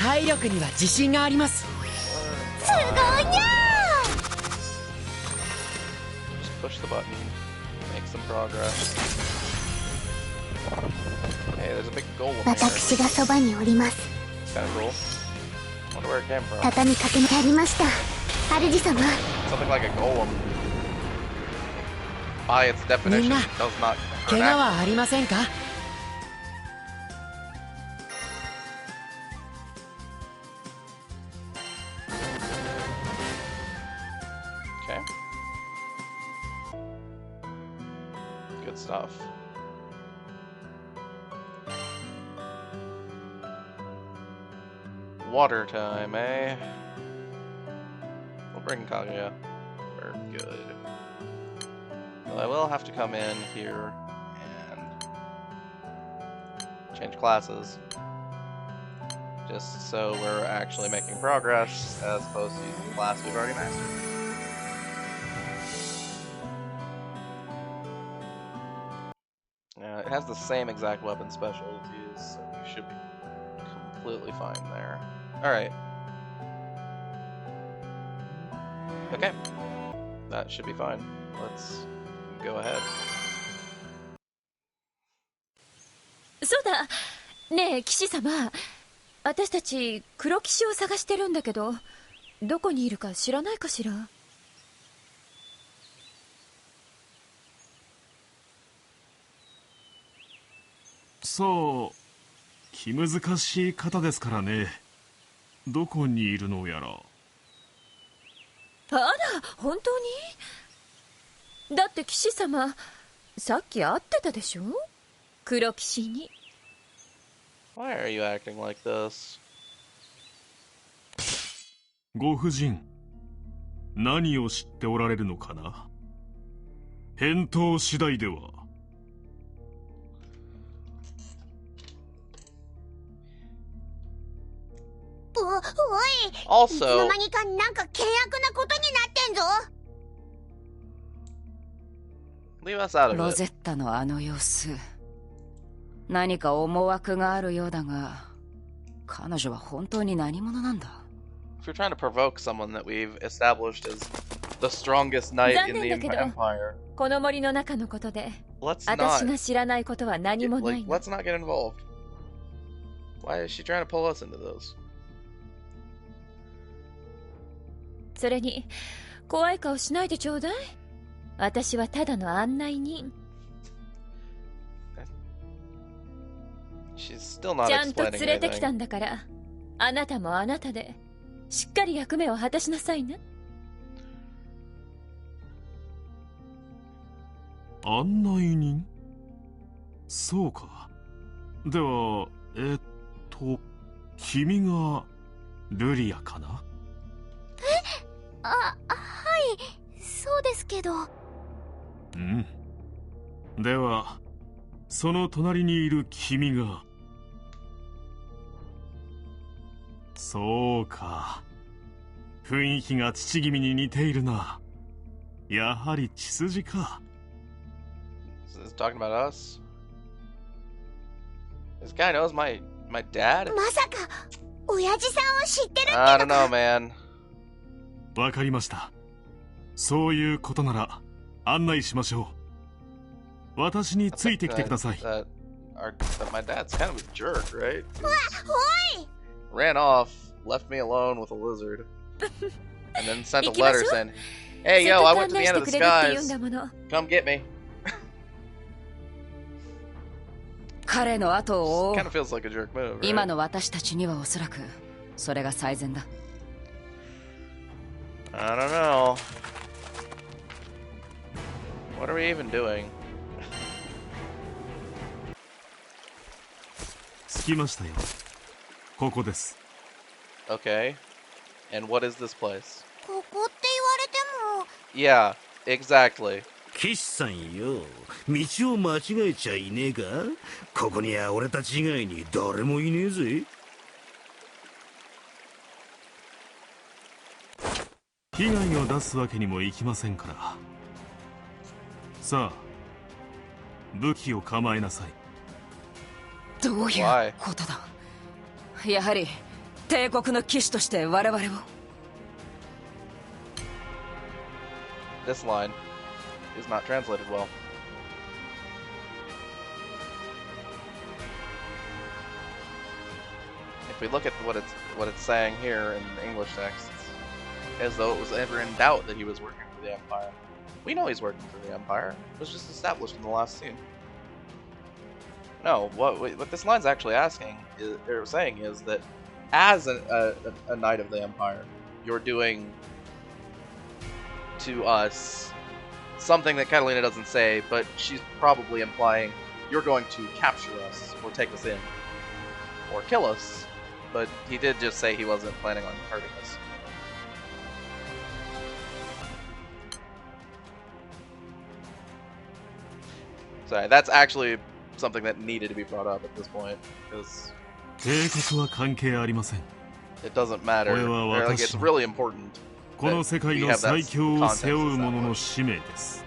体力には自信があります。すごいにゃ Just push the button, make some progress. Hey, there's a big golem ー。 here. 私がそばにおります。 It's kinda cool. Wonder where it came from. 畳みかけやりました。主様。 Something like a golem. By its definition, みんな does not 怪 hurt 我はありませんか？ Okay. Good stuff. Water time, eh? We'll bring Kaguya. We're good. Well, I will have to come in here and change classes. Just so we're actually making progress as opposed to using the class we've already mastered. It has the same exact weapon specialties, so we should be completely fine there. Alright. Okay. That should be fine. Let's go ahead. そうだねえ騎士様、私たち黒騎士を探してるんだけど、どこにいるか知らないかしら？そう、気難しい方ですからね。どこにいるのやら。あら、本当に？だって騎士様、さっき会ってたでしょ？黒騎士に。 Why are you acting like this? ご婦人、何を知っておられるのかな？返答次第では。おい、つの Also, 間にかなんか険悪なことになってんぞ。 leave us out of ロ it. ゼッタのあの様子、何か思惑があるようだが、彼女は本当に何者なんだ？ If you're trying to provoke someone that we've established as the strongest knight in the 残念だけど、 Empire, この森の中のことで let's 私 not が知らないことは何もない like の。 let's not get involved. Why is she trying to pull us into those? それに怖い顔しないでちょうだい。私はただの案内人。 She's still not ちゃんと explaining 連れてきた anything. んだから、あなたもあなたでしっかり役目を果たしなさいね。案内人？そうか。では、君がルリアかな？はい、そうですけど。うん。では、その隣にいる君が。そうか。雰囲気が父君に似ているな。やはり血筋か。Is talking about us? This guy knows my dad? まさか親父さんを知ってるって I の don't か。 know, man. わかりました。そういうことなら案内しましょう。私についてきてください。That my dad's kind of a jerk, right? わ、おい。 Ran off, left me alone with a lizard, and then sent a 行きましょう。 letter saying, "Hey, せっ yo, か I く went 案 to 内 the し end て of く the れるって言うん skies. だもの。 Come get me." 彼の後を追う。 Kind of feels like a jerk move, 今 right? の私たちにはおそらくそれが最善だ。 I don't know. What are we even doing? 着きましたよ。ここです。Okay. And what is this place? ここって言われても。 Yeah, exactly. 岸さんよ、道を間違えちゃいねえか？ここには俺たち以外に誰もいねえぜ。被害を出すわけにもいきませんから。さあ、武器を構えなさい。どういうことだ？やはり帝国の騎士として我々を。 This line is not translated well. If we look at what it's saying here in the English text, it's as though it was ever in doubt that he was working for the Empire. We know he's working for the Empire. It was just established in the last scene. No, what this line's actually saying is that as a knight of the Empire, you're doing to us something that Catalina doesn't say, but she's probably implying you're going to capture us or take us in or kill us. But he did just say he wasn't planning on hurting us. Sorry, that's actually something that needed to be brought up at this point, because 帝国は関係ありません。 it doesn't matter. これは Like, it's 私の really important. この世界の最強を背負う者の使命です。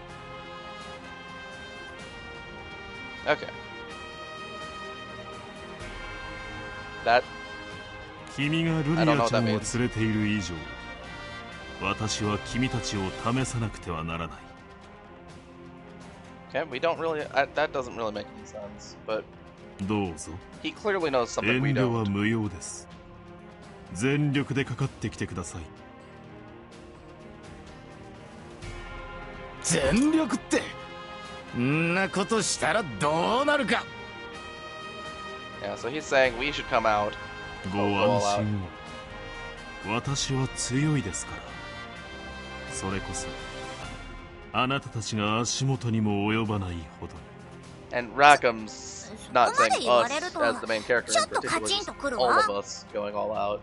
Okay. That 君がルリアちゃんを連れている以上、私は君たちを試さなくてはならない。 okay, we don't really. That doesn't really make any sense. But どうぞ。 he clearly knows something 遠 we 慮は don't. 無用です。全力でかかってきてください。全力ってんなことしたらどうなるか。 Yeah, so he's saying we should come out. ご安心を。私は強いですから。それこそあなたたちが足元にも及ばないほどに。 And Rackham's not saying そこまで us 言われると as the main character ちょ in っと particular, カチン just とくる all わ。 of us going all out.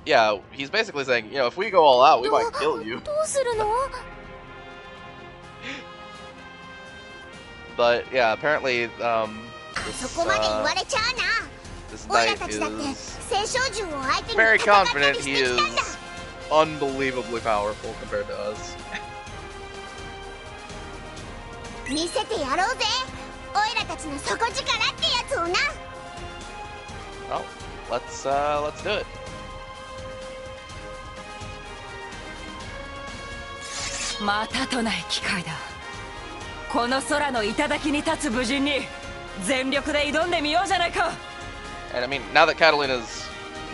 Yeah, he's basically saying, you know, if we go all out, we might kill you. どうするの？ But yeah, apparently, そこまで言われちゃうな。This オイラ knight たちだって is 青少獣を相手に very 戦ったり confident し he てきたんだ。 is unbelievably powerful compared to us. 見せてやろうぜ、オイラたちの底力ってやつをな。 Well, let's do it. またとない機会だ。この空の頂に立つ武人に全力で挑んでみようじゃないか。 And I mean, now that Catalina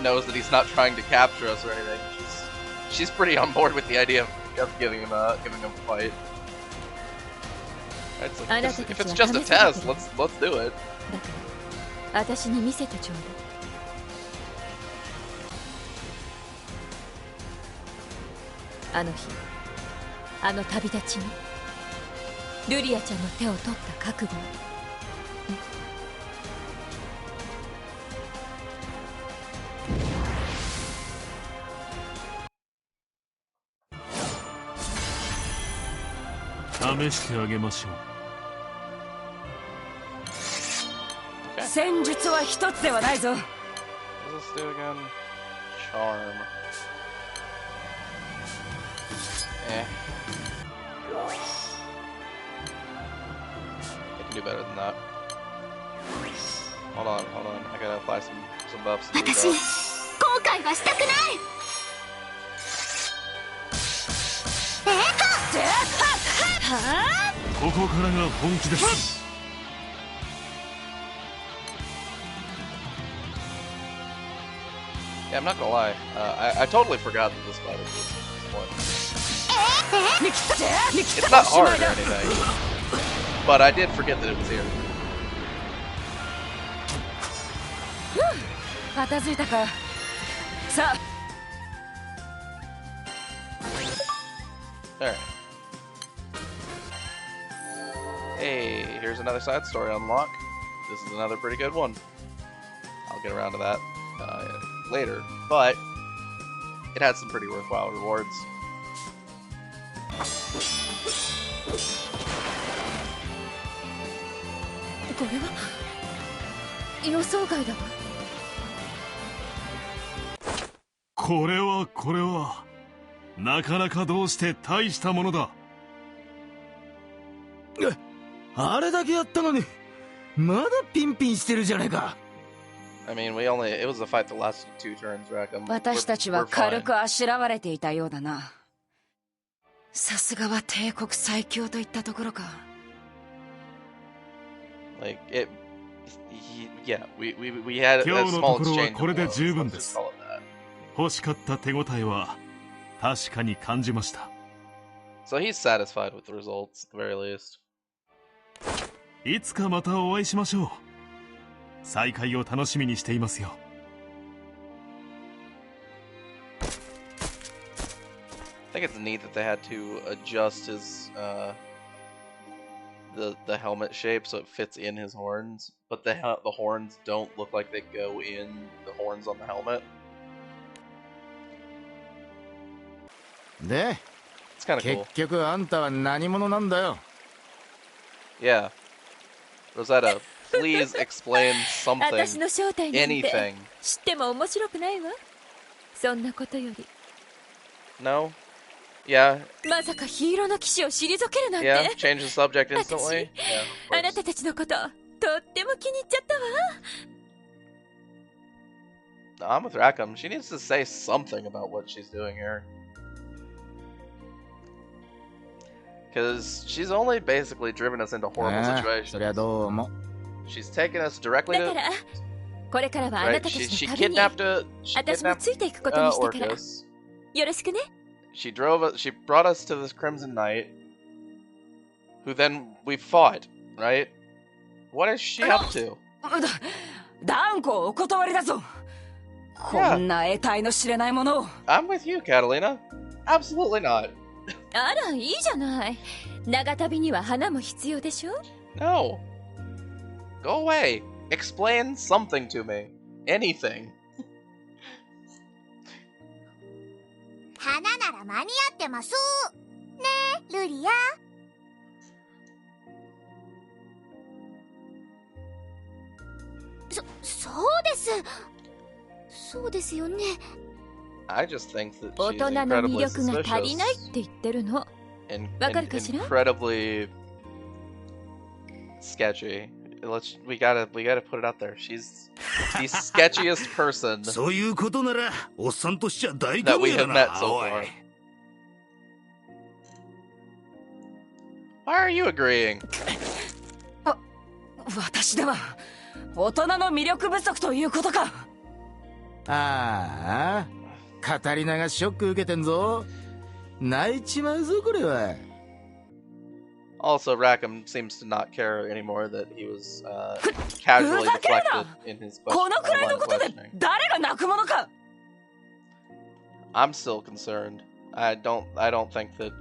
knows that he's not trying to capture us or anything, she's pretty on board with the idea of giving him a fight. Right, it's like, if it's just a test, let's do it. だから私に見せてちょうだい。あの日、あの旅立ちにルリアちゃんの手を取った覚悟を。試してあげましょう。戦術は一つではないぞ。 What does this do again? Charm. Eh. I can do better than that. Hold on. I gotta apply some buffs. 私、後悔はしたくない。ここからが本気です。Yeah, I'm not gonna lie. I totally forgot that this fight was this one. It's not hard or anything, but I did forget that it was here. 片付いたか。さあ。 Alright. Hey, here's another side story unlock. This is another pretty good one. I'll get around to that later, but it had some pretty worthwhile rewards. これは予想外だわ。これはなかなかどうして大したものだ。あれだけやったのにまだピンピンしてるじゃないか。 I mean, it was a fight that lasted 2 turns, Rackham. 私たちは軽くあしらわれていたようだな。さすがは帝国最強といったところか。 Like it, yeah, we had a 今日の small ところは exchange. これで of blows, 十分 let's で just す。 call it that. 欲しかった手応えは確かに感じました。 So he's satisfied with the results, at the very least. いつかまたお会いしましょう。再会を楽しみにしていますよ。I think it's neat that they had to adjust his the helmet shape so it fits in his horns, but the horns don't look like they go in the horns on the helmet. で、 It's kind of cool. 結局あんたは何者なんだよ。 Yeah. Rosetta, please explain 私 something, の正体なんて anything. 知っても面白くないわ。そんなことより No? Yeah. まさかヒーローの騎士を退けるなんて。 Yeah. Change the subject instantly. あ Yeah. なたたちのこととっても気に入っちゃったわ。 I'm with Rackham. She needs to say something about what she's doing here. Because she's only basically driven us into horrible ああ、 situations. そりゃどうも。 She's taken us directly だ to. からこれからはあな Right? たた She ちの旅に kidnapped 私もついていくことにしてから Orcus. よろしくね。 She brought us to this Crimson Knight, who then we fought, right? What is she up to? 断固お断りだぞ。こんな得体の知れないものを。 I'm with you, Catalina. Absolutely not. あらいいじゃない。長旅には花も必要でしょ。 No. Go away. Explain something to me. Anything. 花なら間に合ってますねえルリア。そうでです。そうですよね。I just think that 大 she's 人の魅 incredibly 力が足りないっ suspicious て言ってるの。 and わかるかしら？ incredibly sketchy. We gotta put it out there. She's the sketchiest person そういうことならおっさんとしちゃ大 that 歓 we 迎だ have な met so おい far. Why are you agreeing? 私では大人の魅力不足ということか。ああ、カタリナがショック受けてんぞ。泣いちまうぞこれは。Also, Rackham seems to not care anymore that he was casually deflected in his このくらい line の of ことで questioning. 誰が泣くものか。 I'm still concerned. I don't think that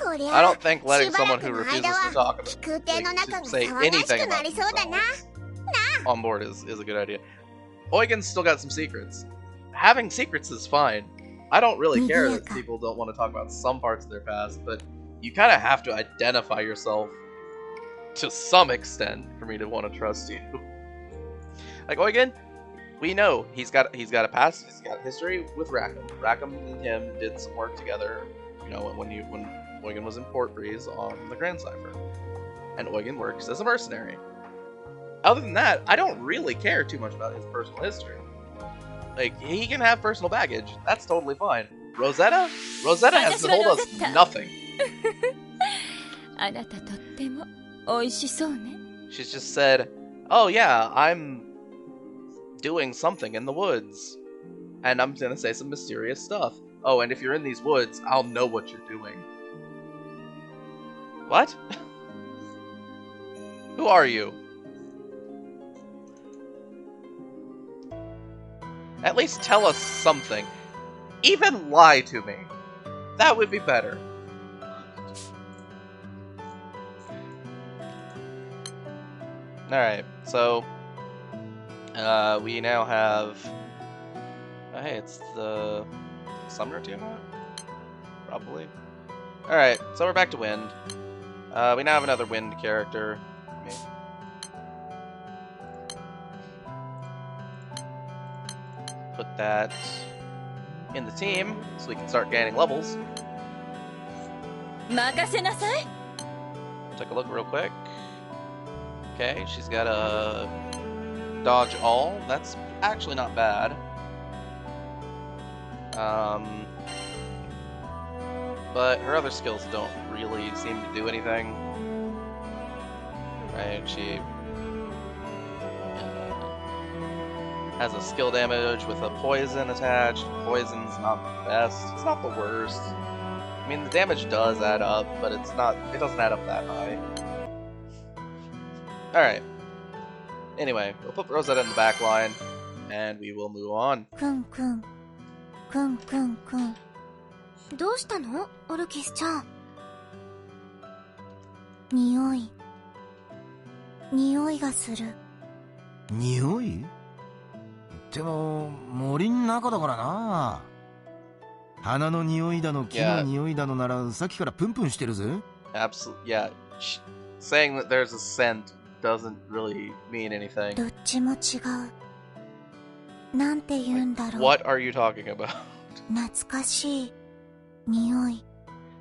こり I ゃ don't think letting しばら someone く who の refuses 間 to は talk 飛空艇の to 中が say 騒がし anything くなり about そうだな。 themselves on board is a good idea. Eugen's still got some secrets. Having secrets is fine. I don't really care that people don't want to talk about some parts of their past, but you kind of have to identify yourself to some extent for me to want to trust you. Like Eugen, we know he's got a past, he's got a history with Rackham. Rackham and him did some work together, you know, when Eugen was in Port Breeze on the Grand Cipher. And Eugen works as a mercenary. Other than that, I don't really care too much about his personal history. Like, he can have personal baggage. That's totally fine. Rosetta? Rosetta has told us nothing. あなたとっても美味しそうね。 She's just said, oh yeah, I'm doing something in the woods. And I'm gonna say some mysterious stuff. Oh, and if you're in these woods, I'll know what you're doing. What? Who are you? At least tell us something. Even lie to me. That would be better. Alright, so we now have hey, it's the Summoner Tiamat? Probably. Alright, so we're back to Wind. We now have another Wind character. Put that in the team so we can start gaining levels. 任せなさい。 Take a look real quick. Okay, she's got a dodge all. That's actually not bad. But her other skills don't really seem to do anything. Right, she has a skill damage with a poison attached. Poison's not the best. It's not the worst. I mean, the damage does add up, but it doesn't add up that high. Alright. Anyway, we'll put Rosetta in the back line, and we will move on. くんくん。くんくんくん。どうしたのオルキスちゃん。匂い。匂いがする。匂い？でも森の中だからな。花の匂いだの木の匂いだのならさっきからプンプンしてるぜ。Absolutely, yeah. Saying that there's a scent doesn't really mean anything. どっちも違う。なんて言うんだろう。What are you talking about? 懐かしい匂い。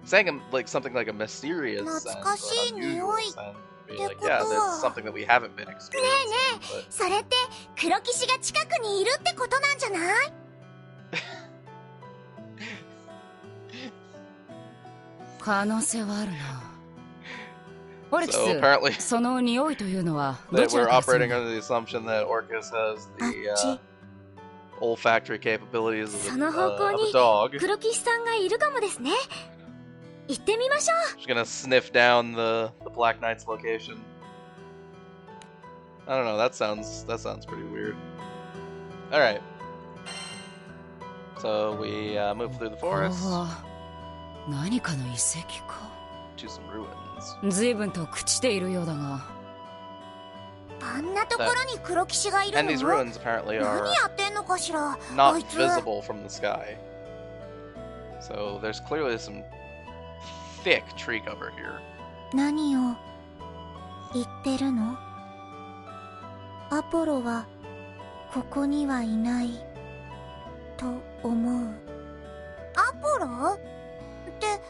Saying like something like a mysterious scent 懐かしい or 匂 unusual い。 scent. Be って like, こと yeah, は there's something that we haven't been ね experiencing. えねえ、 But それって黒騎士が近くにいるってことなんじゃない？可能性はあるな。オルキス、 So apparently その匂いというのはど that ちら we're からする operating の？ under the assumption that Orcus has あっ the ち。 olfactory capabilities of その方向 a に dog. 黒騎士さんがいるかもですね。行ってみましょう。 She's gonna sniff down the Black Knight's location. I don't know. That sounds pretty weird. All right. So we move through the これ forest は何かの遺跡か。 to some ruins. 随分と朽ちているようだが。あんなところに黒騎士がいる And の？ these ruins apparently 何 are やってんのかしら。あ not いつ。 visible from the sky. So there's clearly some thick tree cover here. 何を言ってるの？アポロはここにはいないと思う。アポロって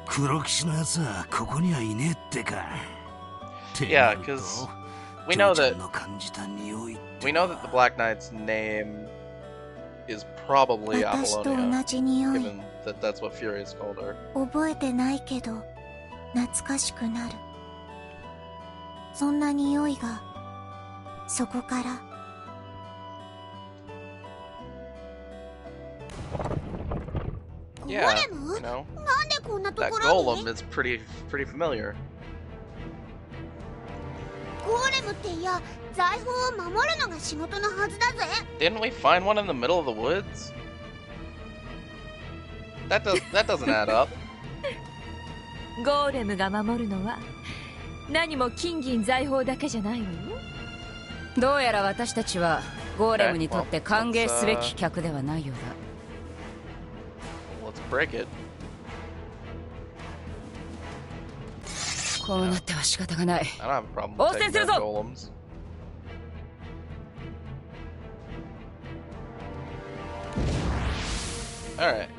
黒騎士のやつはここにはいねえってか。Yeah, because we know that the Black Knight's name is probably 私と同 Apollonia, じ匂い。 given that that's what Furious called her. 覚えてないけど懐かしくなる。そんな匂いがそこから。Yeah, you know, that golem is pretty familiar. ゴーレムっていや財宝を守るのが仕事のはずだぜ。 Didn't we find one in the middle of the woods? That doesn't add up. ゴーレムが守るのは何も金銀財宝だけじゃないわよ。どうやら私たちはゴーレムにとって歓迎すべき客ではないようだ。Let's break it. こうなっては仕方がない。 I don't have a problem 応 with 戦 taking する down ぞ。 golems. Alright.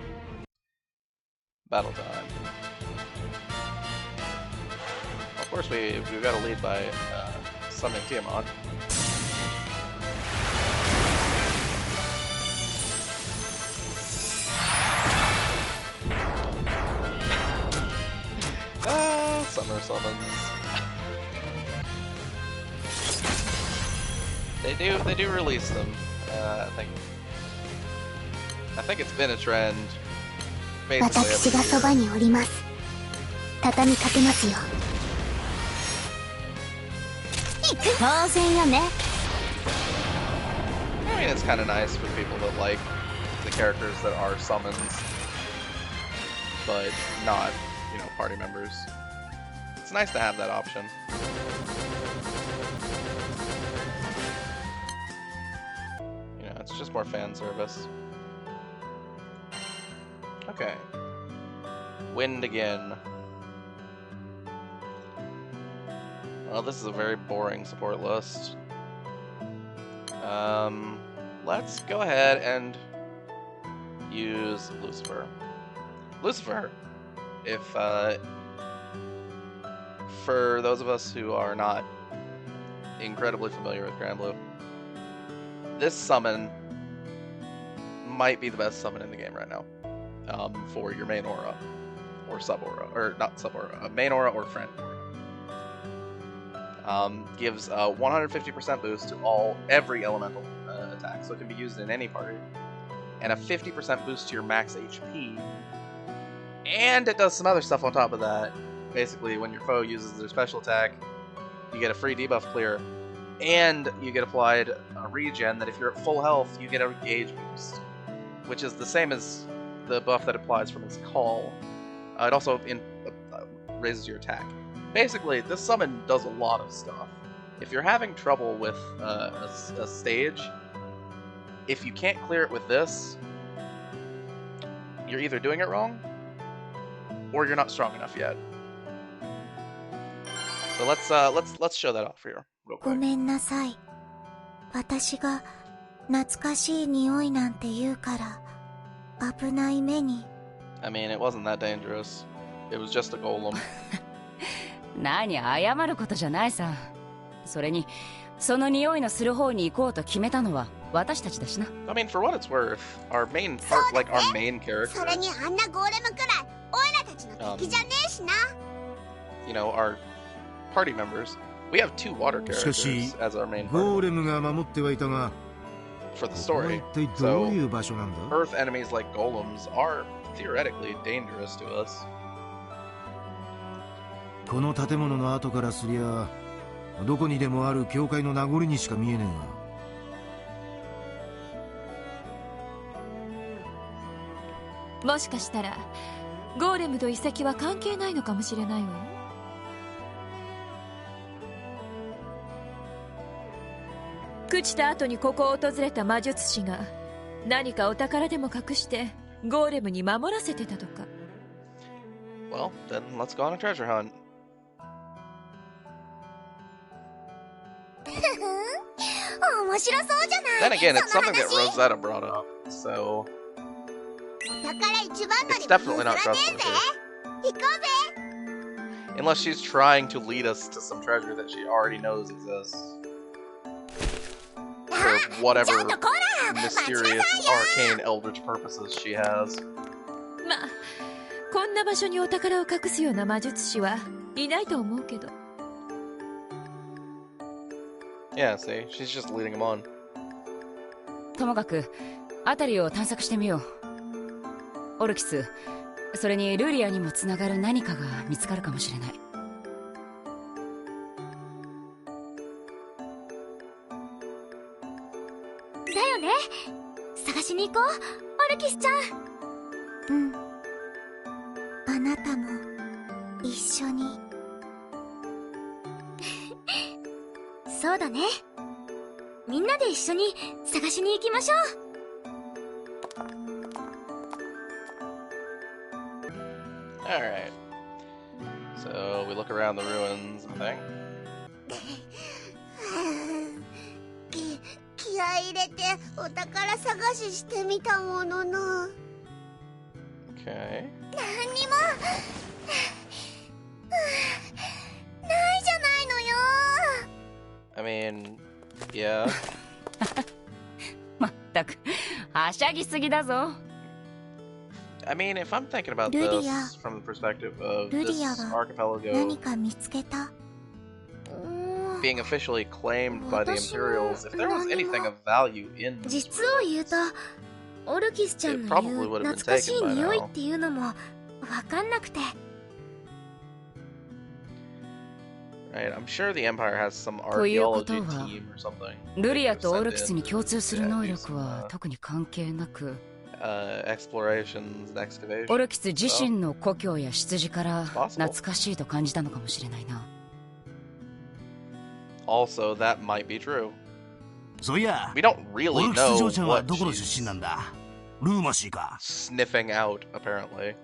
Battle time. Of course, we've got to lead by summoning Tiamat. Summer summons. They do release them. I think it's been a trend. Basically, 私がそばにおります。畳みかけますよ。当然よね。 I mean, it's kind of nice for people that like the characters that are summons, but not, you know, party members. It's nice to have that option. You know, it's just more fan service. Okay. Wind again. Well, this is a very boring support list. Let's go ahead and use Lucifer. Lucifer, if, for those of us who are not incredibly familiar with Granblue, this summon might be the best summon in the game right now, for your main aura, or sub-aura, or not sub-aura, main aura or friend aura. Gives a 150% boost to every elemental attack, so it can be used in any party, and a 50% boost to your max HP, and it does some other stuff on top of that. Basically, when your foe uses their special attack, you get a free debuff clear, and you get applied a regen that if you're at full health, you get a gauge boost, which is the same as the buff that applies from its call. It also raises your attack. Basically, this summon does a lot of stuff. If you're having trouble with a stage, if you can't clear it with this, you're either doing it wrong, or you're not strong enough yet. So let's show that off here real quick. ごめんなさい。私が懐かしい匂いなんて言うから危ない目に。I mean, it wasn't that dangerous. It was just a golem. 何謝ることじゃないさ。それにその匂いのする方に行こうと決めたのは私たちだしな。I mean, for what it's worth, our main character. それにあんなゴーレムくらいオイラたちの敵じゃねえしな。You know, our party members. We have two water characters as our main party. ゴーレムが守ってはいたが、 for the story. ここは一体どういう場所なんだ? Earth enemies like golems are theoretically dangerous to us. この建物の後からすりゃ、どこにでもある教会の名残にしか見えねえが。もしかしたらゴーレムと遺跡は関係ないのかもしれないわよ。朽ちた後にここを訪れた魔術師が何かお宝でも隠してゴーレムに守らせてたとか。Well, then let's go on a treasure hunt. 面白そうじゃない Then again, it's その something that 話 Rosetta brought up, so だから一番乗 it's り definitely not 譲らねえ trustworthy. ぜ行こうぜ Unless she's trying to lead us to some treasure that she already knows exists. For whatever ちょっとこら待ちなさいよ mysterious, arcane, eldritch purposes she has. まあこんな場所にお宝を隠すような魔術師はいないと思うけど。 Yeah, see? She's just leading him on. ともかく辺りを探索してみよう。オルキス、それにルリアにもつながる何かが見つかるかもしれない。だよね探しに行こうオルキスちゃんうんあなたも一緒にそうだねみんなで一緒に探しに行きましょう Alright. So, we look around the ruins, I think. 気合い入れてお宝探ししてみたものの Okay. 何にもないじゃないのよ I mean, yeah. まったくはしゃぎすぎだぞ。 I mean, if I'm thinking about Ludia. this from the perspective of this Ludia は archipelago 何か見つけた being officially claimed by the 私も Imperials, if there was 何も anything of value in these 実を言うとオルキスちゃん It の言 probably う would have been 懐かしい taken by 匂い now. っていうのもわかんなくて right, I'm sure the Empire has some というこ archaeology とは team or something. ルリア They've とオ sent ルキス in に共通する to 能 do 力 some, は特に関係なく、 explorations and excavations. オルキス自身の故郷や出自から It's possible. 懐かしいと感じたのかもしれないな。 Also, that might be true. そういや We don't オ really ルキス know 嬢ちゃんは what どこの she's 出身なんだルーマシーか sniffing out, apparently.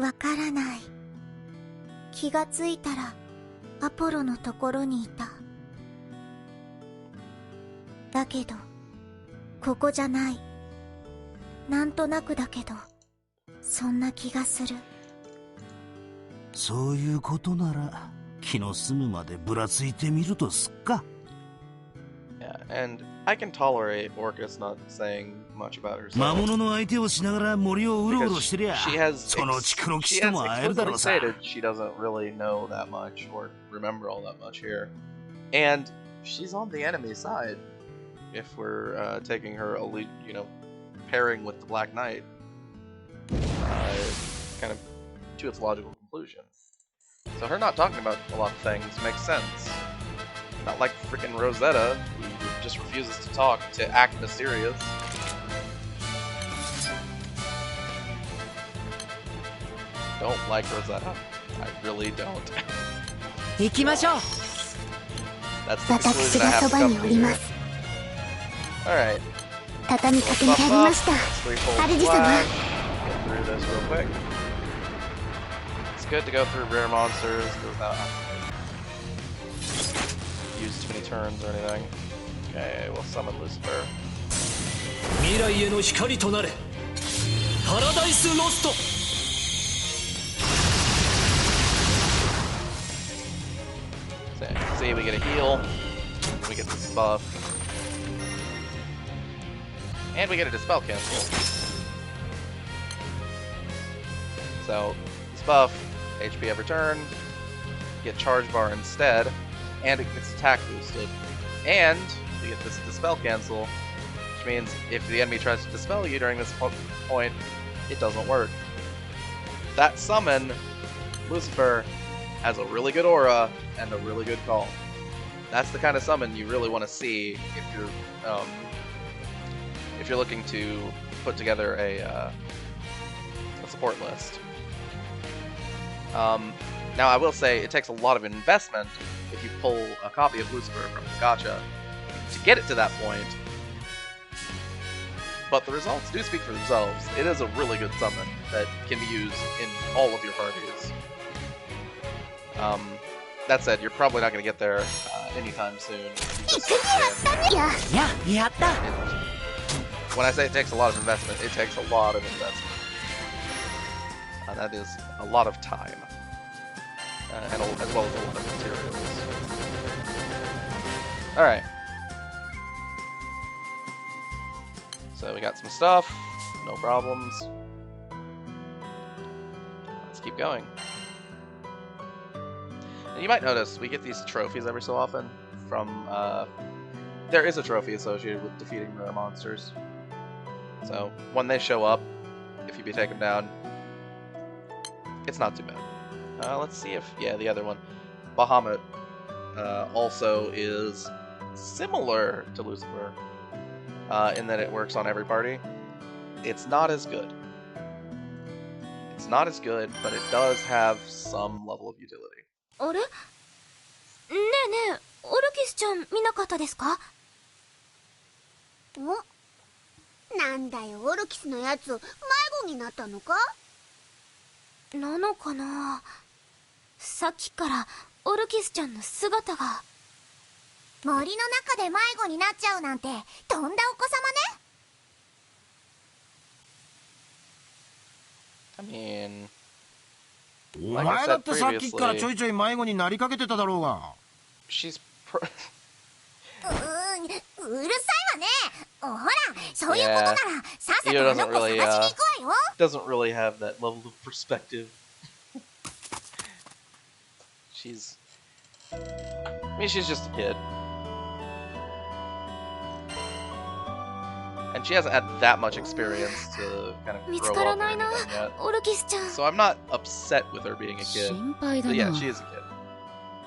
わからない気がついたらアポロのところにいただけどここじゃないなんとなくだけどそんな気がするそういうことなら気の済むまでぶらついてみるとすっか Yeah, and I can tolerate Orcus not saying much about 魔 herself. 物の相手をしながら森をうろうろ Because してりゃ she has そのうち黒騎 she 士と has も会えるだろ explicitly うさ stated she doesn't really know that much or remember all that much here. And she's on the enemy side if we're taking her elite, pairing with the Black Knight. Kind of to its logical conclusion. So her not talking about a lot of things makes sense. Not like freaking Rosetta, who just refuses to talk, to act mysterious. Don't like Rosetta. I really don't. 行きましょう。 That's the conclusion 私 I が have そ to ば come に to おりま here. す Alright. 畳みかけに Buff 入りま up. した Let's threefold 主様 flag. Get through this real quick. It's good to go through rare monsters without use too many turns or anything. Okay, we'll summon Lucifer. 未来への光となれパラダイスロスト See, we get a heal. We get this buff. And we get a dispel cancel. So, this buff, HP every turn, get charge bar instead, and it gets attack boosted. And we get this dispel cancel, which means if the enemy tries to dispel you during this point, it doesn't work. That summon, Lucifer, has a really good aura and a really good call. That's the kind of summon you really want to see if you're looking to put together a support list. Now I will say it takes a lot of investment if you pull a copy of Lucifer from the gacha to get it to that point. But the results do speak for themselves. It is a really good summon that can be used in all of your parties. That said, you're probably not going to get there anytime soon. You just get Yeah. やった when I say it takes a lot of investment, it takes a lot of investment. That is a lot of time, and as well as a lot of materials. All right. So we got some stuff, no problems. Let's keep going. And you might notice we get these trophies every so often from. There is a trophy associated with defeating rare monsters. So when they show up, if you take them down, it's not too bad. Let's see if the other one, Bahamut, also is similar to Lucifer in that it works on every party. It's not as good. It's not as good, but it does have some level of utility. あれねえねえ、オルキスちゃん見なかったですか？お、なんだよ、オルキスのやつ迷子になったのか？なのかな。さっきからオルキスちゃんの姿が。森の中で迷子になっちゃうなんてとんだお子様ね。I mean, お前だってさっきからちょいちょい迷子になりかけてただろうが。she's うるさいわね。ほら、そういうことならさっさとあの子探しに行くわよ。doesn't really have that level of perspective. I mean, she's just a kid. And she hasn't had that much experience to kind of grow up or anything yet. So I'm not upset with her being a kid. But yeah, she is a kid.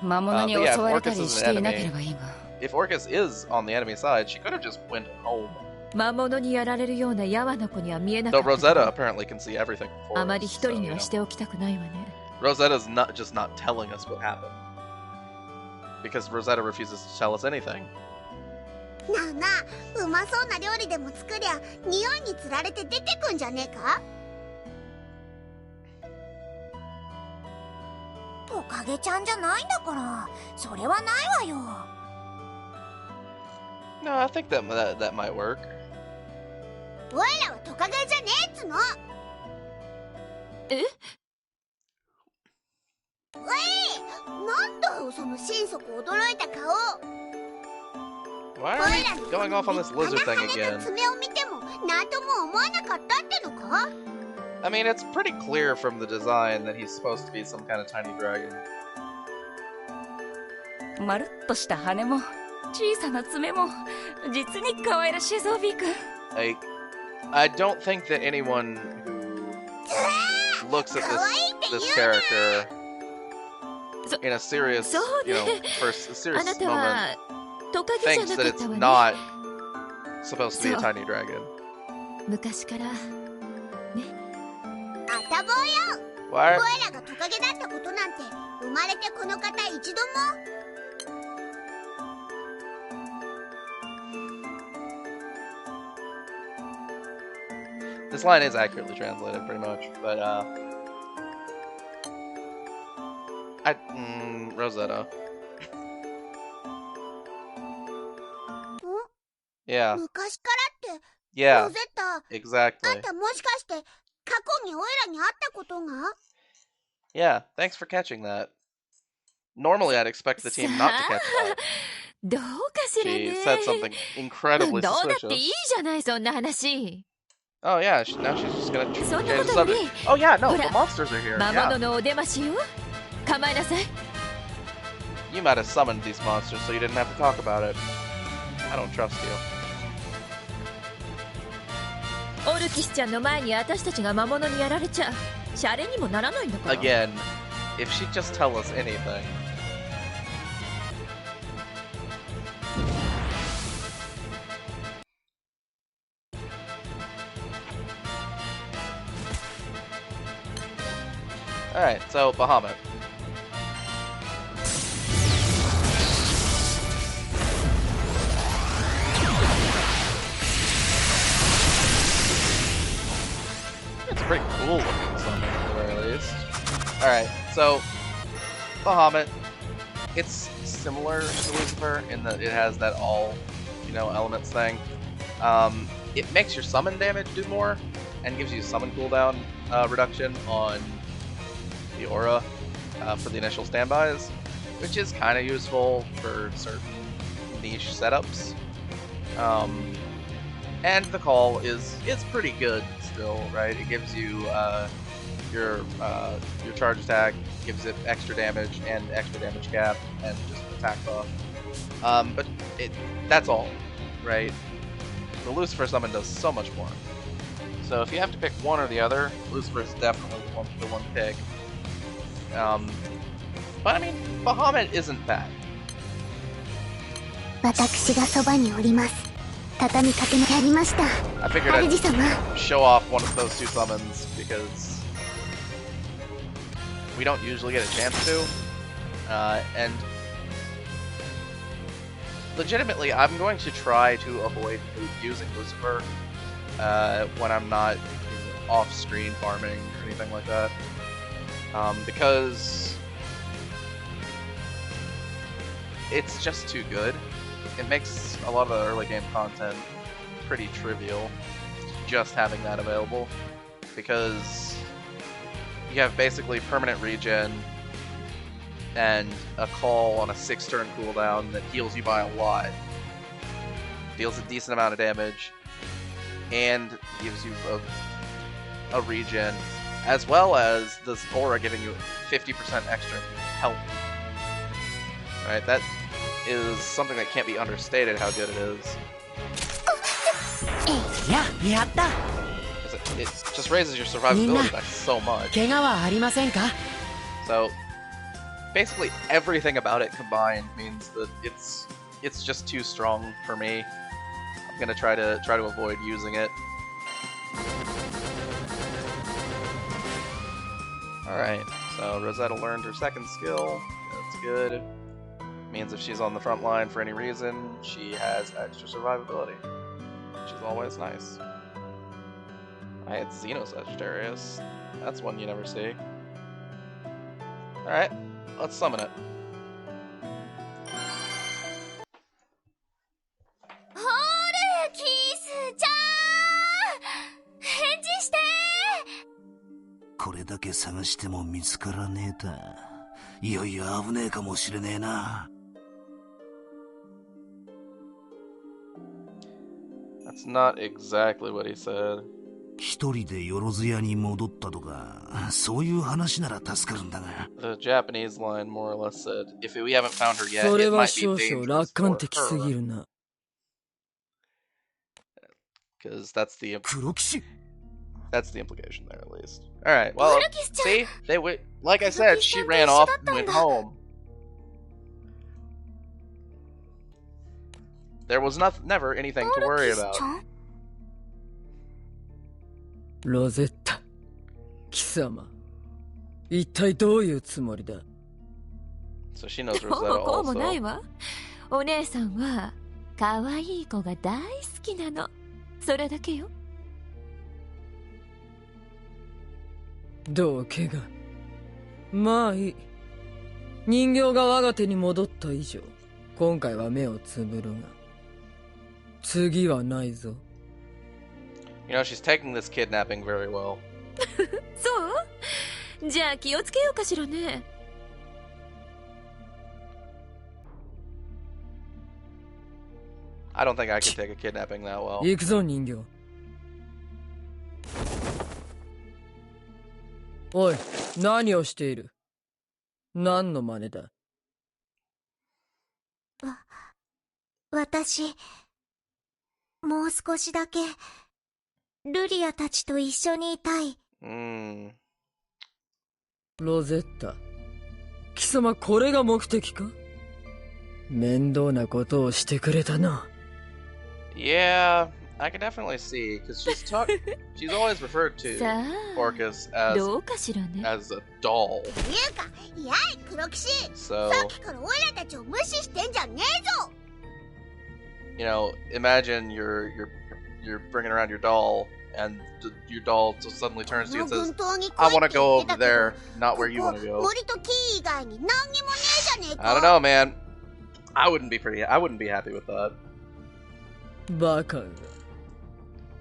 But yeah, if Orcus is an enemy, if Orcus is on the enemy side, she could have just went home. 魔物にやられるようなヤワの子には見えなか Though った Rosetta apparently can see everything あ before ま us, り一 so, 人に you は know. しておきたくないわね Rosetta's not just not telling us what happened. Because Rosetta refuses to tell us anything. なあなあ、うまそうな料理でも作りゃ匂いにつられて出てくんじゃねえか？トカゲちゃんじゃないんだから、それはないわよ。No, I think that might work. おいらはトカゲじゃねえっつの。え？おい、なんだよその心底驚いた顔。 Why are we going off on this lizard thing again? 爪を見ても何とも思わなかったってのか？ I mean, it's pretty clear from the design that he's supposed to be some kind of tiny dragon. まるっとした羽も小さな爪も実に可愛らしいぞ、ビー君。I don't think that anyone who looks at this character in a serious, you know, first a serious moment thinks that it's not supposed to be a tiny dragon. 昔からね。あたぼうよ。 Why? おいらがトカゲだったことなんて生まれてこの方一度も。 This line is accurately translated, pretty much, but Rosetta. Yeah. 昔からって。 Yeah. ロゼッタ。 Exactly. あんたもしかして過去においらに会ったことが？ Yeah. Thanks for catching that. Normally, I'd expect the team not to catch that. どうかしらね。 She said something incredibly どうだっていい suspicious. じゃないそんな話。 Oh yeah. Now she's just gonna そんな change こ the とより subject. Oh yeah. No, ほ the ら monsters are here. 魔物 Yeah. のお出ましよ。構えなさい。 You might have summoned these monsters, so you didn't have to talk about it. I don't trust you. オルキスちゃんの前に私たちが魔物にやられちゃシャレにもならないんだから。 Again, if she'd just tell us anything. Alright, so Bahamut. It's a pretty cool looking summon at the very least. Alright, so Bahamut it's similar to Lucifer in that it has that all, elements thing. It makes your summon damage do more, and gives you summon cooldown reduction on the aura for the initial standbys, which is kind of useful for certain niche setups. And the call is pretty good still, right? It gives you your charge attack, gives it extra damage and extra damage cap, and just attack buff. But that's all, right? The Lucifer summon does so much more. So if you have to pick one or the other, Lucifer is definitely the one to pick. But I mean, Bahamut isn't bad. 私がそばにおります。畳みかけのやりました。 I figured I'd show off one of those two summons because we don't usually get a chance to. And legitimately, I'm going to try to avoid using Lucifer when I'm not off-screen farming or anything like that. Because it's just too good. It makes a lot of the early game content pretty trivial, just having that available, because you have basically permanent regen and a call on a 6-turn cooldown that heals you by a lot, deals a decent amount of damage, and gives you a regen, as well as this aura giving you 50% extra health. Right, that is something that can't be understated how good it is. It just raises your survivability by so much. So basically everything about it combined means that it's just too strong for me. I'm gonna try to avoid using it. Alright, so Rosetta learned her second skill. That's good. Means if she's on the front line for any reason, she has extra survivability, which is always nice. I had Xeno Sagittarius. That's one you never see. Alright, let's summon it. That's not exactly what he said. 一人でよろず屋に戻ったとか、そういう話なら助かるんだが。The Japanese line more or less said, "If we haven't found her yet, it might be dangerous for her." Because that's the implication there, at least. All right. Well, see, like I said, she ran off and went home. There was never anything to worry about. ロゼッタ、貴様、一体どういうつもりだ? So she knows ど Rosetta うもこうもない also. わ。お姉さんは可愛い子が大好きなの。それだけよ。道家が。まあいい。人形が我が手に戻った以上、今回は目をつぶるが。次はないぞ。You know, she's taking this kidnapping very well. そう？じゃあ気をつけようかしらね。I don't think I could take a kidnapping that well. 行くぞ人形。おい、何をしている？何の真似だ？私、もう少しだけ、ルリアたちと一緒にいたい。ロゼッタ、貴様これが目的か？面倒なことをしてくれたな。Yeah, I can definitely see, because she's always referred to Orcus as a doll. いうか、やい黒騎士。 So, さっきからオイラたちを無視してんじゃねえぞ。you know, imagine you're bringing around your doll, and your doll suddenly turns to you and says, "I want to go over there, not where you want to go." 森と木以外に何にもねえじねえ I don't か。 know, man. I wouldn't be happy with that. バカが。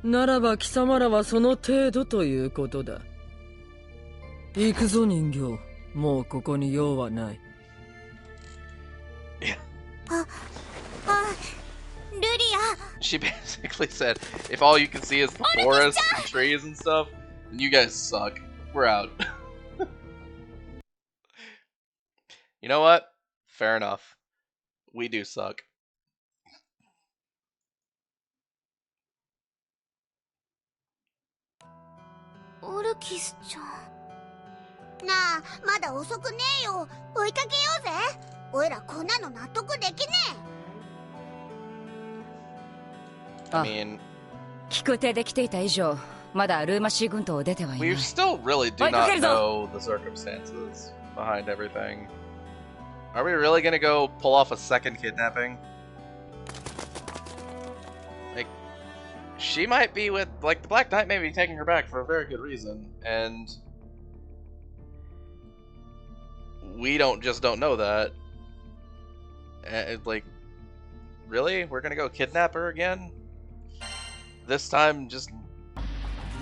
ならば貴様らはその程度ということだ。行くぞ人形。もうここに用はない。ルリア。 She basically said, if all you can see is the forest and trees and stuff, then you guys suck. We're out. You know what? Fair enough. We do suck. オルキスちゃん。なあ、まだ遅くねえよ。追いかけようぜ。おいらこんなの納得できねえ。I mean, 聞く手で来ていた以上、まだルーマシー軍島を出てはいない。we still really do not know the circumstances behind everything. Are we really gonna go pull off a second kidnapping? Like, she might be with, like, the Black Knight may be taking her back for a very good reason, and we just don't know that. Like, really? We're gonna go kidnap her again? This time, just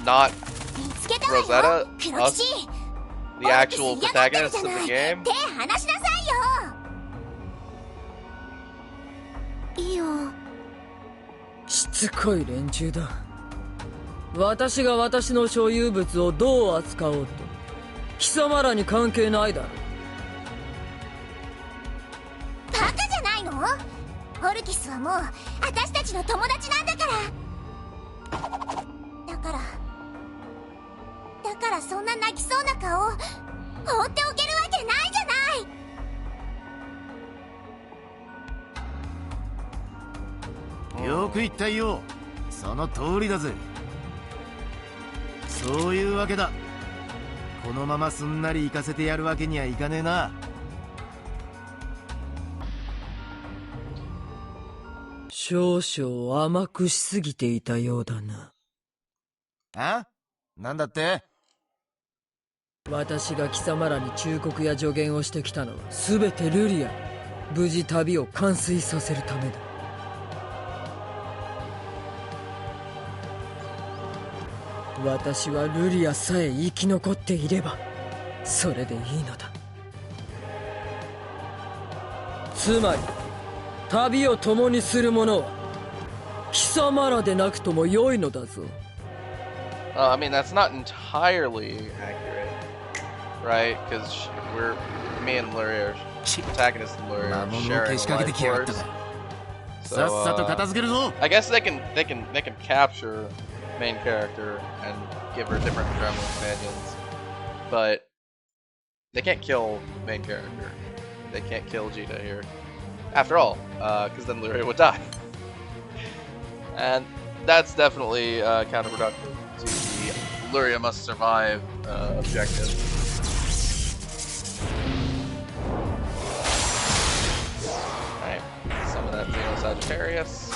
not 見つけたわよ。 Rosetta, 黒 us, 騎士。 the actual protagonists of the game? 手離しなさいよ。いいよ。しつこい連中だ。私が私の所有物をどう扱おうと貴様らに関係ないだろう。バカじゃないの？オルキスはもう私たちの友達なんだから。だからそんな泣きそうな顔放っておけるわけないじゃない。よく言ったよ。その通りだぜ。そういうわけだ。このまますんなり行かせてやるわけにはいかねえな。少々甘くしすぎていたようだな。あ？なんだって？私が貴様らに忠告や助言をしてきたのは全てルリア無事旅を完遂させるためだ。私はルリアさえ生き残っていればそれでいいのだ。つまり旅を共にする者は貴様らでなくとも良いのだぞ。I mean, that's not entirely accurate, right? Because me and Luria are protagonists and Luria are sharing life force. So, I guess they can capture main character and give her different traveling companions, but they can't kill main character. They can't kill Jita here. After all, because then Luria would die. And that's definitely counterproductive to the Luria must survive objective. Alright, summon that Xeno Sagittarius.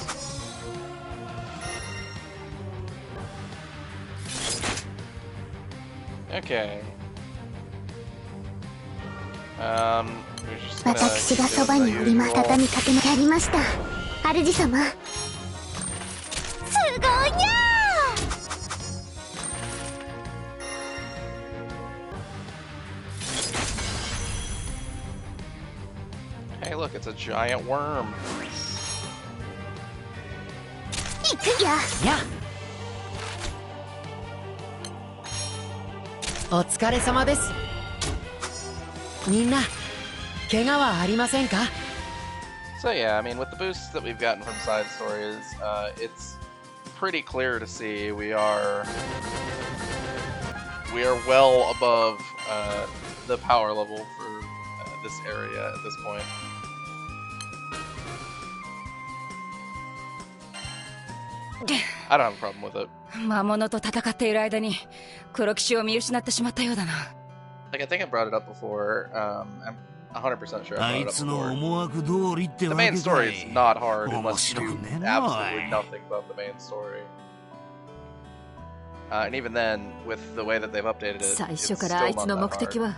Okay. We're just gonna 私がそばにおりましたにかけやりました。主様。すごいにゃー Hey, look, it's a giant worm. 行くよ。やお疲れ様です。みんな怪我はありませんか？ So yeah, I mean, with the boosts that we've gotten from side stories, it's pretty clear to see we are well above the power level for this area at this point. I don't have a problem with it. 魔物と戦っている間に黒騎士を見失ってしまったようだな。Like, I think I brought it up before. I'm 100% sure I brought it up あいつの before. 思惑通りって The わけ main か story い is not hard unless you 面白 do くねえなおい absolutely nothing about the main story. And even then, with the way that they've updated it, 最 it's 初から still あいつ not の that 目的 hard. は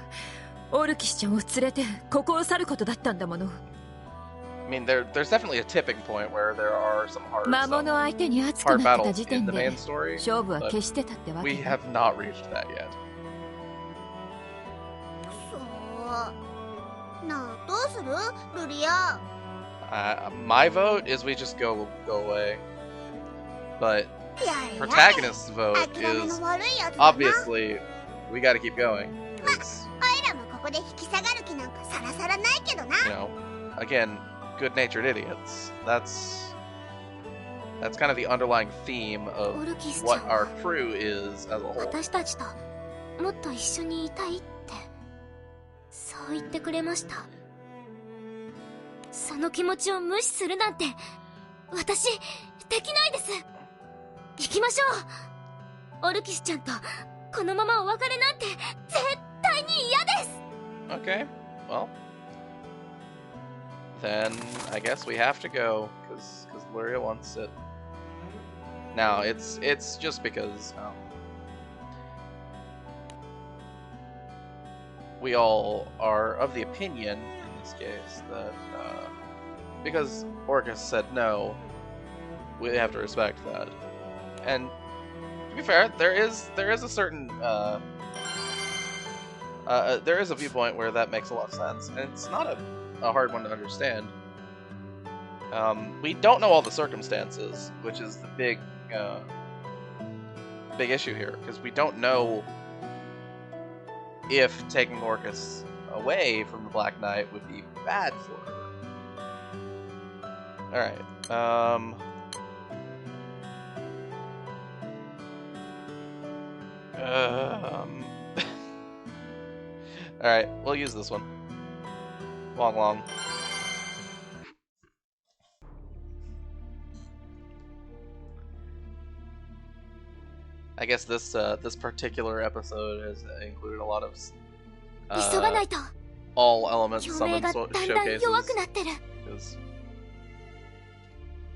オルキシちゃんを連れてここを去ることだったんだもの。 I mean, there's definitely a tipping point where there are some hard 魔物相手に熱くなってた時 battles 点 in the で main story, 勝負は but 決してたってわけ we ね。 have not reached that yet. そうなあ、どうするルリア。My vote is we just go away. But やれやれ protagonist's vote 諦め is の悪いやつだな。 obviously we got to keep going. 'Cause, おいらもここで引き下がる気なんかさらさらないけどな。 you know, again, good-natured idiots. That's kind of the underlying theme of オルキスちゃ what ん our は crew is as a whole. 私たちともっと一緒にいたいってそう言ってくれました。その気持ちを無視するなんて私できないです。行きましょう。オルキスちゃんとこのままお別れなんて絶対に嫌です。 Okay, well, then I guess we have to go because Luria wants it. Now it's just because we all are of the opinion in this case that because Orcus said no, we have to respect that. And to be fair, there is a certain there is a viewpoint where that makes a lot of sense, and it's not a hard one to understand. We don't know all the circumstances, which is the big issue here, because we don't know if taking Orcus away from the Black Knight would be bad for her. Alright, Alright, we'll use this one. Long. I guess this particular episode has included a lot of 急がないと。 all elements 共鳴 summon がだんだん showcases. 弱くなってる。 Because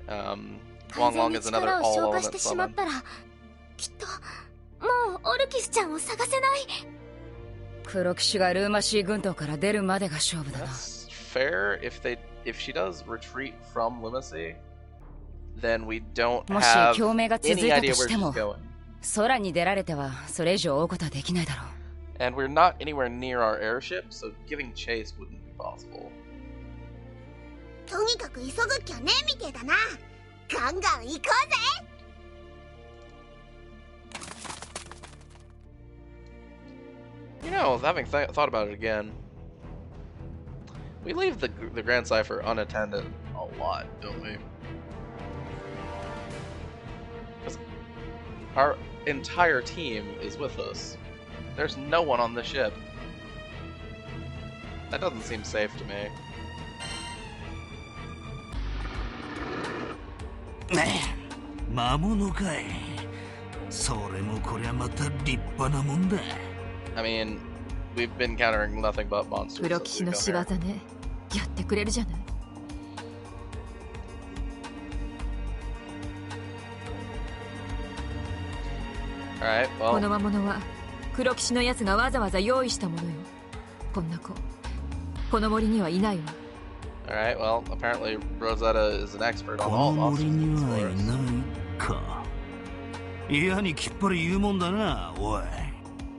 完 Long 全 Long に is another 力を all 消化 element してしま summon. ったらきっともうオルキスちゃんを探せない。黒騎士がルーマシー軍島から出るまでが勝負だな。 That's fair. If she does retreat from Lumacie, then we don't もし have 共鳴が続い any た idea と where して she's も going. 空に出られてはそれ以上追うことはできないだろう。 And we're not anywhere near our airship, so giving chase wouldn't be possible. とにかく急ぐっきゃねえみてえだな。ガンガン行こうぜ。 You know, having thought about it again, we leave the Grand Cipher unattended a lot, don't we? Because our entire team is with us. There's no one on the ship. That doesn't seem safe to me. 魔物かい。それもこりゃまた立派なもんだ。 I mean, we've been encountering nothing but monsters. 黒騎士の仕業ね。やってくれるじゃない。 Alright, こ well, の魔物は黒騎士のやつがわざわざ用意したものよ。こんな子この森にはいないわ。 alright, well, apparently Rosetta is an expert on こ all の森 monsters. に of は the い forest. ないか。嫌にきっぱり言うもんだな、おい。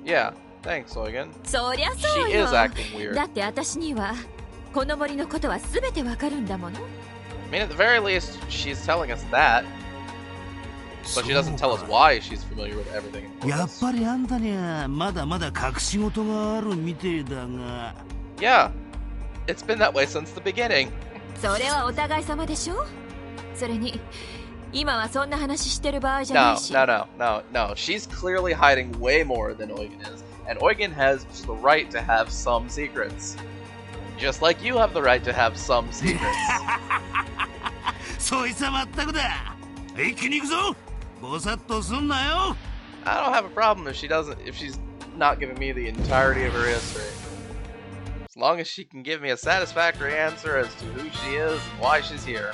Yeah, thanks, Eugen. そりゃそう She よ。 is acting weird. だって私にはこの森のことは全てわかるんだもの。 I mean, at the very least, she's telling us that, but she doesn't tell us why she's familiar with everything. in やっ Focus. ぱりあんたにはまだまだ隠し事があるみてえだが。 Yeah, it's been that way since the beginning. それはお互い様でしょ。それに今はそんな話してる場合じゃな No, いし。 no. She's clearly hiding way more than Eugen is, and Eugen has the right to have some secrets. Just like you have the right to have some secrets. そいつはまったくだ。一気に行くぞ。ぼさっとすんなよ。 I don't have a problem if she's not giving me the entirety of her history. As long as she can give me a satisfactory answer as to who she is and why she's here.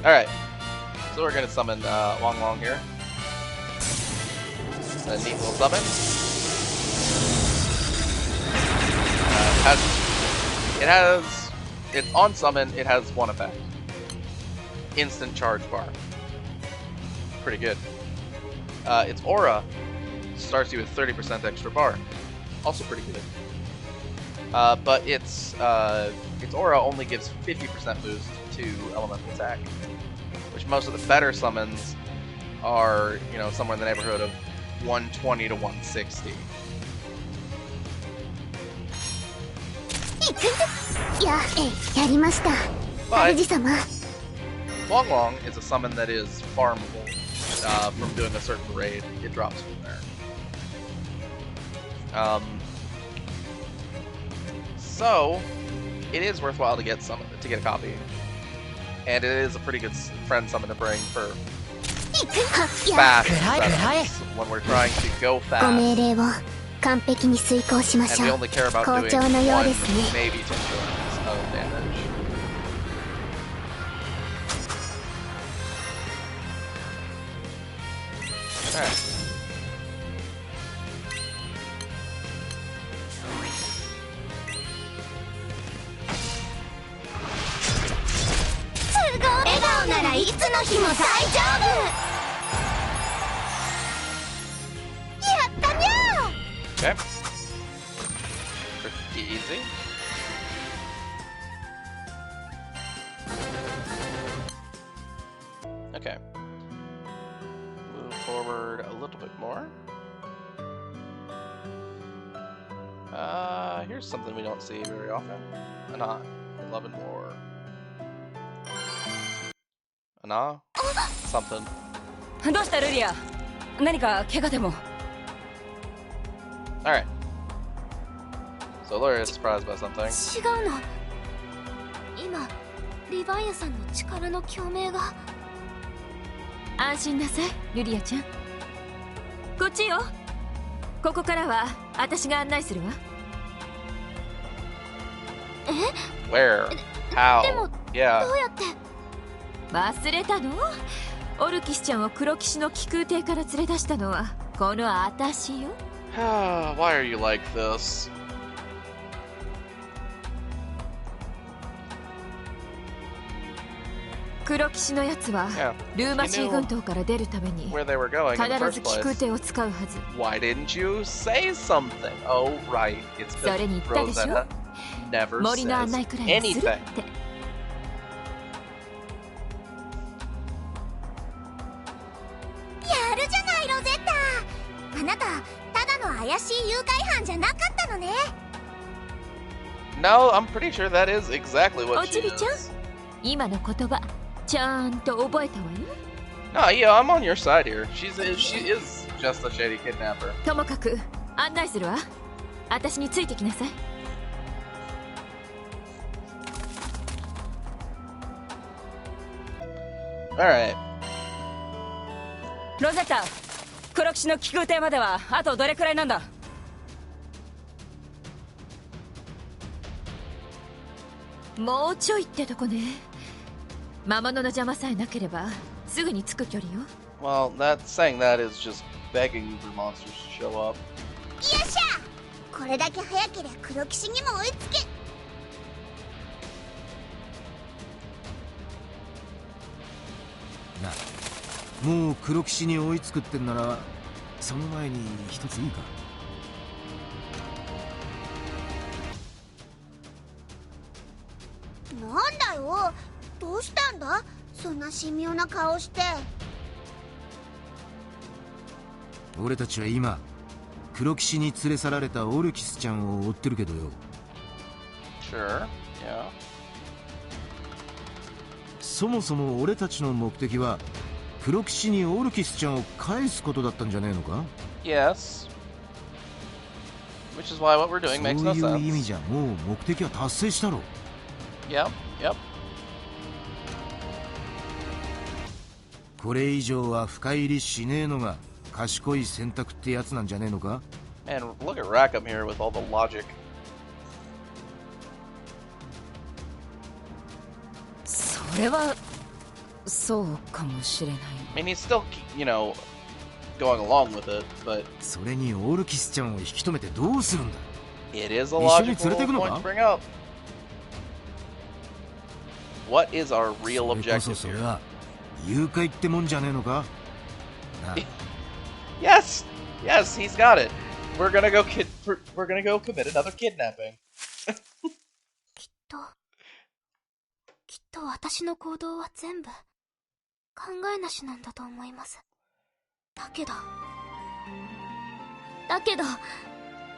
Alright, so we're gonna summon Long Long here. A neat little summon. It's on summon, it has one effect. Instant charge bar. Pretty good. Its aura starts you with 30% extra bar. Also pretty good. But its aura only gives 50% boost to elemental attack, which most of the better summons are, you know, somewhere in the neighborhood of 120 to 160. But Long Long is a summon that is farmable from doing a certain raid. It drops from there. So it is worthwhile to get a copy, and it is a pretty good friend summon to bring for fast setups when we're trying to go fast. And we only care about doing one, maybe 2 turns of damage. Alright. Okay. Pretty easy. Okay. Move forward a little bit more. Here's something we don't see very often. Ana, 11 more. Ana? Something. どうしたルリア？何か怪我でも？ Alright. So Laura is surprised by something. 違うの。今、リヴァイアさんの力の共鳴が。安心なさい、ルリアちゃん。こっちよ。ここからは私が案内するわ。Where? How? でも、 Yeah. どうやって？忘れたの？オルキスちゃんを黒騎士の気空艇から連れ出したのはこの私よ。Why are you like this? 黒騎士のやつは Yeah. ルーマシー群島から出るために Where they were going in the 必 first ず気空 place. 艇を使うはず。 Why didn't you say something? Oh, right. It's それに because 言ったでしょ？ Rosetta never 森の案 says 内くらいはする anything. って。やるじゃないロゼッタ。あなたただの怪しい誘拐犯じゃなかったのね。 No, I'm pretty sure that is exactly お what ち she びちゃん、 is. 今の言葉ちゃんと覚えたわよ。 No, yeah, I'm on your side here. She is just a shady kidnapper. ともかく案内するわ。私についてきなさい。 Alright. ロゼッタ、黒騎士の気空艇まではあとどれくらいなんだ？もうちょいってとこね。魔物の邪魔さえなければすぐに着く距離よ。 Well, saying that is just begging for monsters to show up. よっしゃ。これだけ早ければ黒騎士にも追いつけ。な、もう黒騎士に追いつくってんなら、その前に一ついいか。なんだよ。どうしたんだ。そんな神妙な顔して。俺たちは今黒騎士に連れ去られたオルキスちゃんを追ってるけどよ。 Sure, yeah. そもそも俺たちの目的は黒騎士にオルキスちゃんを返すことだったんじゃねえのか？ Yes. Which is why what we're doing makes no そういう意味 sense. じゃもう目的は達成したろ。 Yep, yep. これ以上は深入りしねえのが賢い選択ってやつなんじゃねえのか？ Man, look at Rackham here with all the logic. それはそうかもしれない。 I mean, he's still, you know, going along with it, but それにオルキスちゃんを引き止めてどうするんだ？ It is a 一緒に連 logical れてくの point か to bring up. What is our real それこそ objective それ here? は誘拐ってもんじゃねえのかな Yes, yes, he's got it. We're gonna go commit another kidnapping. きっと私の行動は全部考えなしなんだと思います。だけど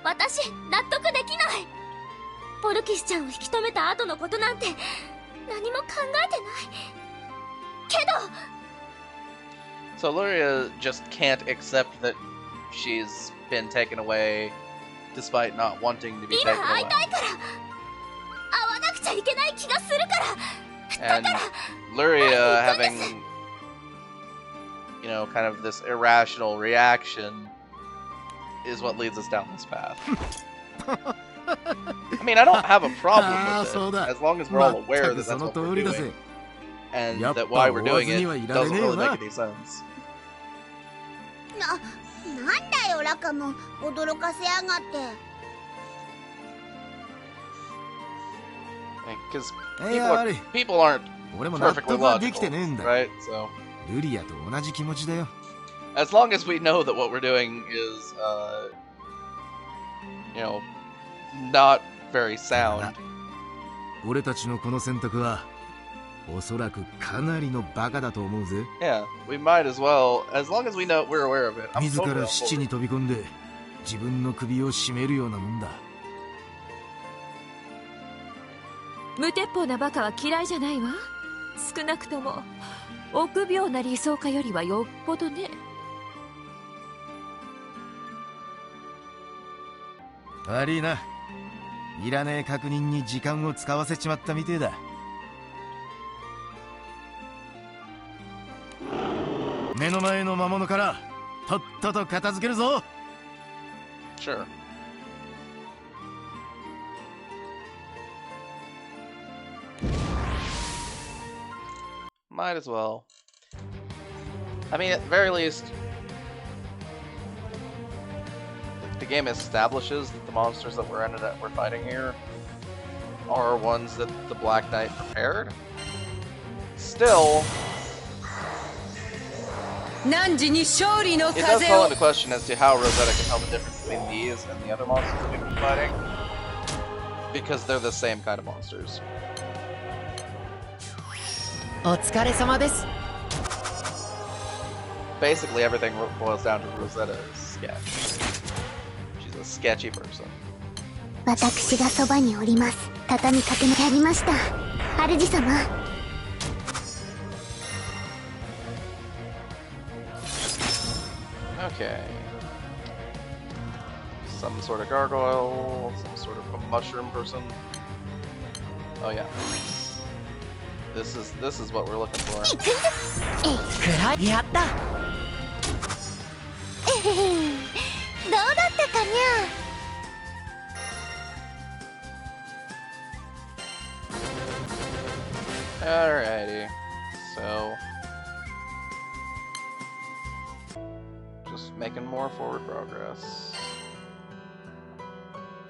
私納得できない。ポルキスちゃんを引き止めた後のことなんて何も考えてないけど。 So Luria just can't accept that she's been taken away despite not wanting to be 今 taken 会い away. たいから会わなくちゃいけない気がするから。 And Luria having, you know, kind of this irrational reaction is what leads us down this path. I mean, I don't have a problem with it, as long as we're all aware that that's what we're doing, and that why we're doing it doesn't really make any sense. なんだよラカも驚かせやがって。 Because Hey, people aren't 俺も納 perfectly 得はできて logical, ねえんだ right? So ルリアと同じ気持ちだよ as long as we know that what we're doing is, you know, not very sound. 俺たちのこの選択はおそらくかなりのバカだと思うぜ Yeah, we might as well, as long as we know we're aware of it. I'm 自 totally ら on 死地 board. に飛び込んで自分の首を絞めるようなもんだ無鉄砲なバカは嫌いじゃないわ。少なくとも臆病な理想家よりはよっぽどね。悪いないらねえ確認に時間を使わせちまったみてえだ目の前の魔物からとっとと片付けるぞ Sure. Might as well. I mean, at the very least, the game establishes that the monsters that we're fighting here are ones that the Black Knight prepared. Still, 汝に勝利の it does 風 call を into question as to how Rosetta can tell the difference between these and the other monsters that we've been fighting, because they're the same kind of monsters. お疲れ様です。 Basically, everything boils down to Rosetta's sketch. She's a sketchy person. 私がそばにおります。畳みかけにやりました。主様。 Okay. Some sort of gargoyle, some sort of a mushroom person. Oh yeah. This is what we're looking for. 暗いやった。どうだったかにゃ。 Alrighty. So just making more forward progress.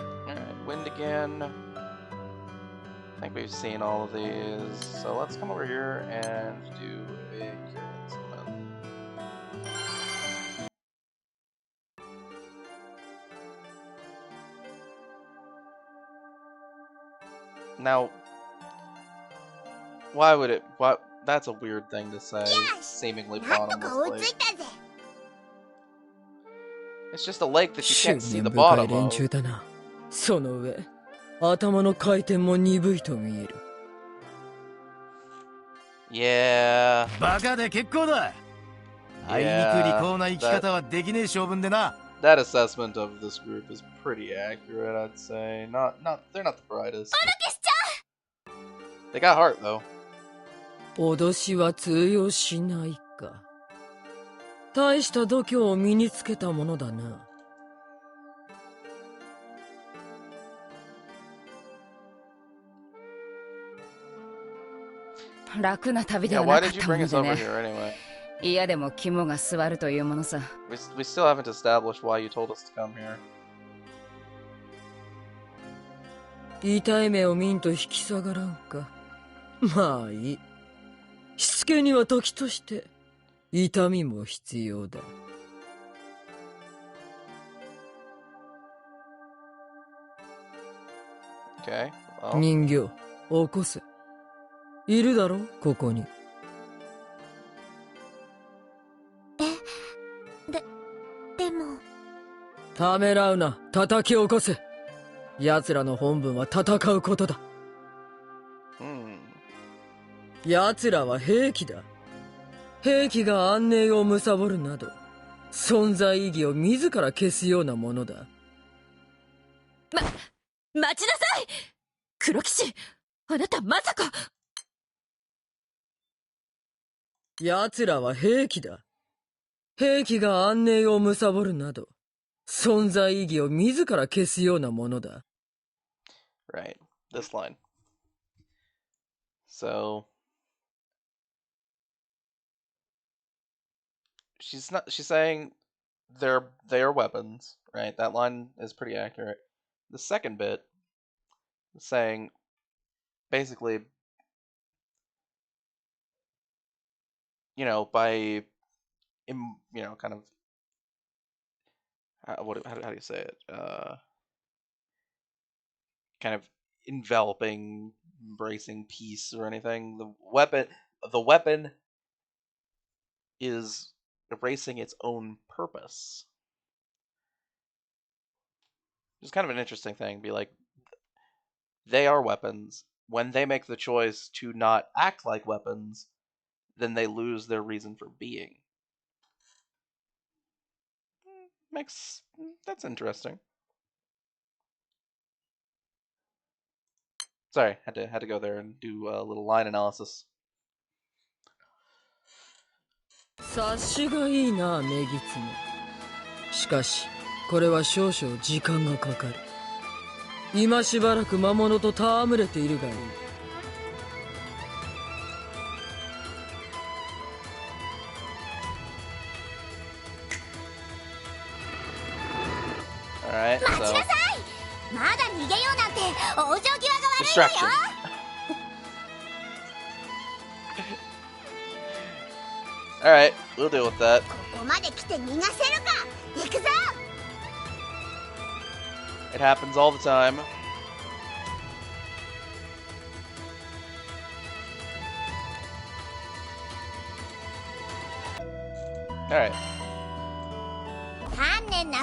Alright, wind again. I think we've seen all of these, so let's come over here and do a curious one. Now, why would it? What? That's a weird thing to say, seemingly なんとか追い bottomless つい lake. たぜ。 It's just a lake that you 執 can't see 念 the 深い bottom 連 of. 中だな。その上頭の回転も鈍いと見える。 Yeah. バカで結構だあいにく利口な生き方はできねえ性分でな That assessment of this group is pretty accurate, I'd say. They're not the brightest. They got heart though. 脅しは通用しないか。大した度胸を身につけたものだな。楽な旅で Yeah, は why なか did っ you たも bring の us で over ね。 here anyway? 嫌でも肝が据わるというものさ。We still haven't established why you told us to come here. 痛い目を見んと引き下がらんか。まあいい。しつけには時として痛みも必要だ。Okay. Well. 人形、起こせ。いるだろ、ここに。でも。ためらうな、叩き起こせ。奴らの本分は戦うことだ。奴らは兵器だ。兵器が安寧を貪るなど、存在意義を自ら消すようなものだ。待ちなさい！黒騎士、あなたまさか。奴らは兵器だ。兵器が安寧を貪るなど、存在意義を自ら消すようなものだ。Right. This line. So she's saying they are weapons, right? That line is pretty accurate. The second bit is saying basically, by kind of how do you say it? Kind of enveloping, embracing peace or anything. The weapon is erasing its own purpose. It's kind of an interesting thing. Be like, they are weapons. When they make the choice to not act like weapons, then they lose their reason for being. That's interesting. Sorry, had to go there and do a little line analysis. 察しがいいな、メギツネ。しかし、これは少々時間がかかる。今しばらく魔物と戯れているがいい。Alright, so... 待ちなさい！まだ逃げようなんて往生際が悪いわよ。 Alright, we'll deal with that. ここまで来て逃がせるか。行くぞ。 It happens all the time. Alright.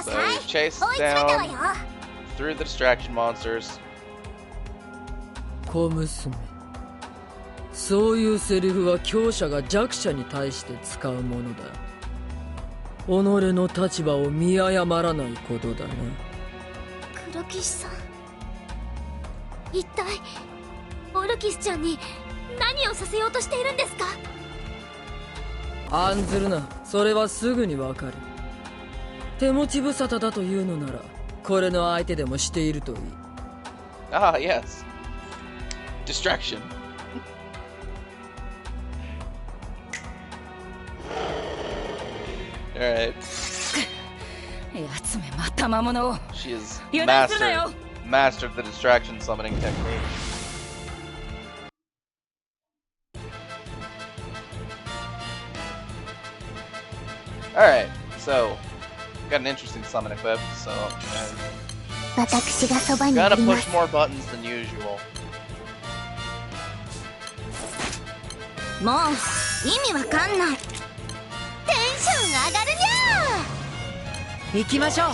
So we chase down through the distraction monsters. 小娘。そういうセリフは強者が弱者に対して使うものだ。己の立場を見誤らないことだな。黒騎士さん、一体オルキスちゃんに何をさせようとしているんですか？案ずるな、それはすぐにわかる。手持ち無沙汰だというのなら、これの相手でもしているといい。Ah, yes. Distraction. Alright. She has mastered the distraction summoning technique. Alright, so got an interesting summon equipped, so gotta push more buttons than usual. もう意味わかんない。テンション上がるにゃ。行きましょう。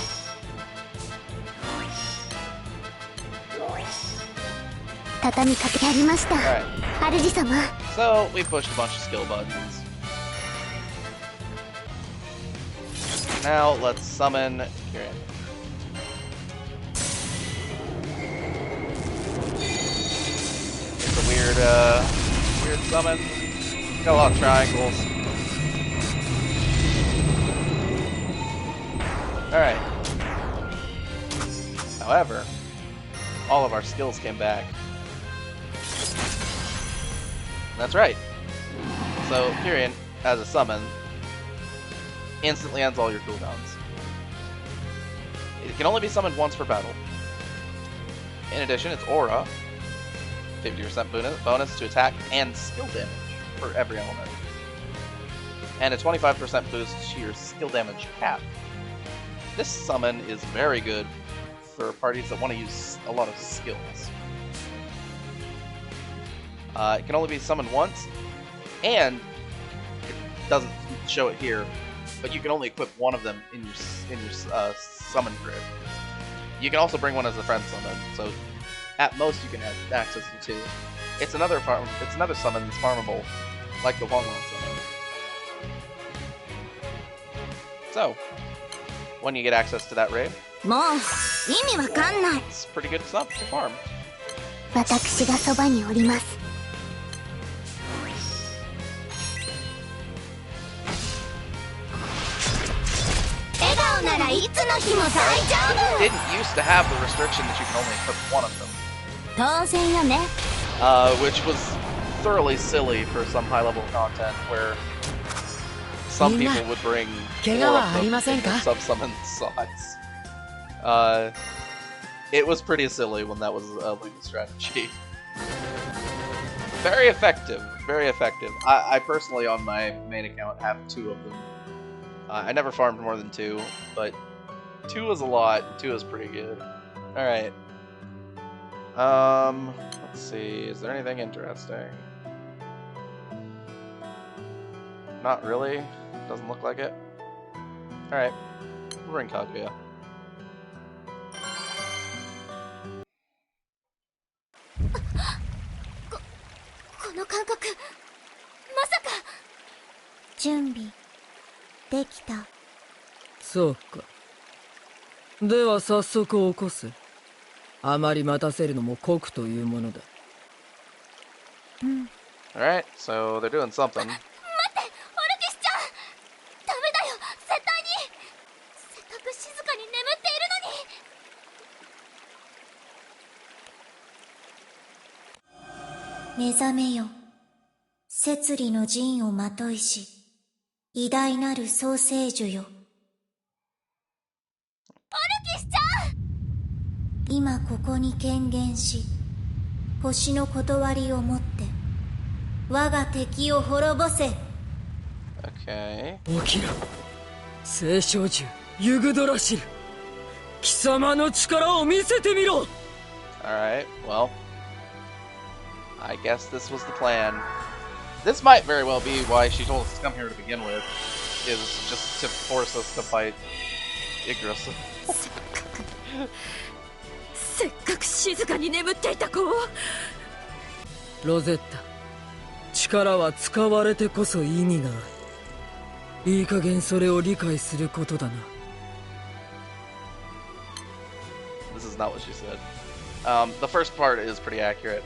畳みかけやりました。主様。So we pushed a bunch of skill buttons. Now let's summon Kirin. It's a weird summon. Got a lot of triangles. Alright. However, all of our skills came back. That's right. So, Kirin, as a summon, instantly ends all your cooldowns. It can only be summoned once per battle. In addition, its aura, 50% bonus to attack and skill damage for every element, and a 25% boost to your skill damage cap. This summon is very good for parties that want to use a lot of skills. It can only be summoned once, and it doesn't show it here, but you can only equip one of them in your summon grid. You can also bring one as a friend summon, so at most you can have access to 2. It's another summon that's farmable, like the Huanglong summon. So, when you get access to that raid, もう意味わかんない。 it's pretty good stuff to farm. 私がそばにおります。笑顔ならいつの日も大丈 It didn't used to have the restriction that you can only equip one of them, 夫。当然よね。which was thoroughly silly for some high-level content where some people would bring 怪 four 我は of あり them ません in か？ their sub-summon slots. It was pretty silly when that was a legal strategy. Very effective, very effective. I personally, on my main account, have 2 of them. I never farmed more than 2, but 2 is a lot, and 2 is pretty good. Alright. Let's see, is there anything interesting? Not really. Doesn't look like it. Alright. We'll bring Kaguya. Masaka! 準備できた。そうか。では早速起こせ。あまり待たせるのも酷というものだ。Alright, so they're doing something. 待って、オルキスちゃん。ダメだよ、絶対に。せっかく静かに眠っているのに。目覚めよ。摂理の陣をまといし、偉大なる創世主よ。オルキスちゃん。今ここに権限し、星の断りをもって我が敵を滅ぼせ。 Okay. 起きろ。聖少獣ユグドラシル、貴様の力を見せてみろ。 Alright, well, I guess this was the plan. This might very well be why she told us to come here to begin with, is just to force us to fight Yggdrasil. せっかく静かに眠っていた子を。ロゼッタ、力は使われてこそ意味がある。いい加減それを理解することだな。 This is not what she said. The first part is pretty accurate.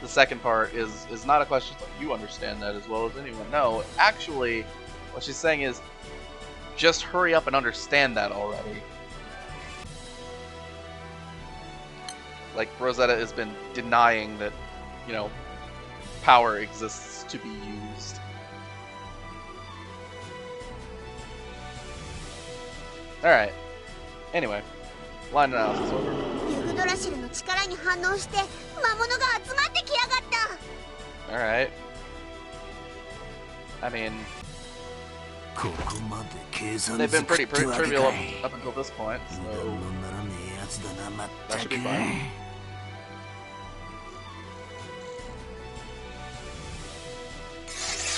The second part is not a question like you understand that as well as anyone. No, actually, what she's saying is just hurry up and understand that already. Like, Rosetta has been denying that, you know, power exists to be used. Alright. Anyway, line analysis over. ユグドラシルの力に反応して魔物が集まってきやがった。 Alright. I mean, ここまで計算 they've been 作 pretty ったわけ trivial か up until this point, 油断 so のならねえやつだなまっ that た should く be fine.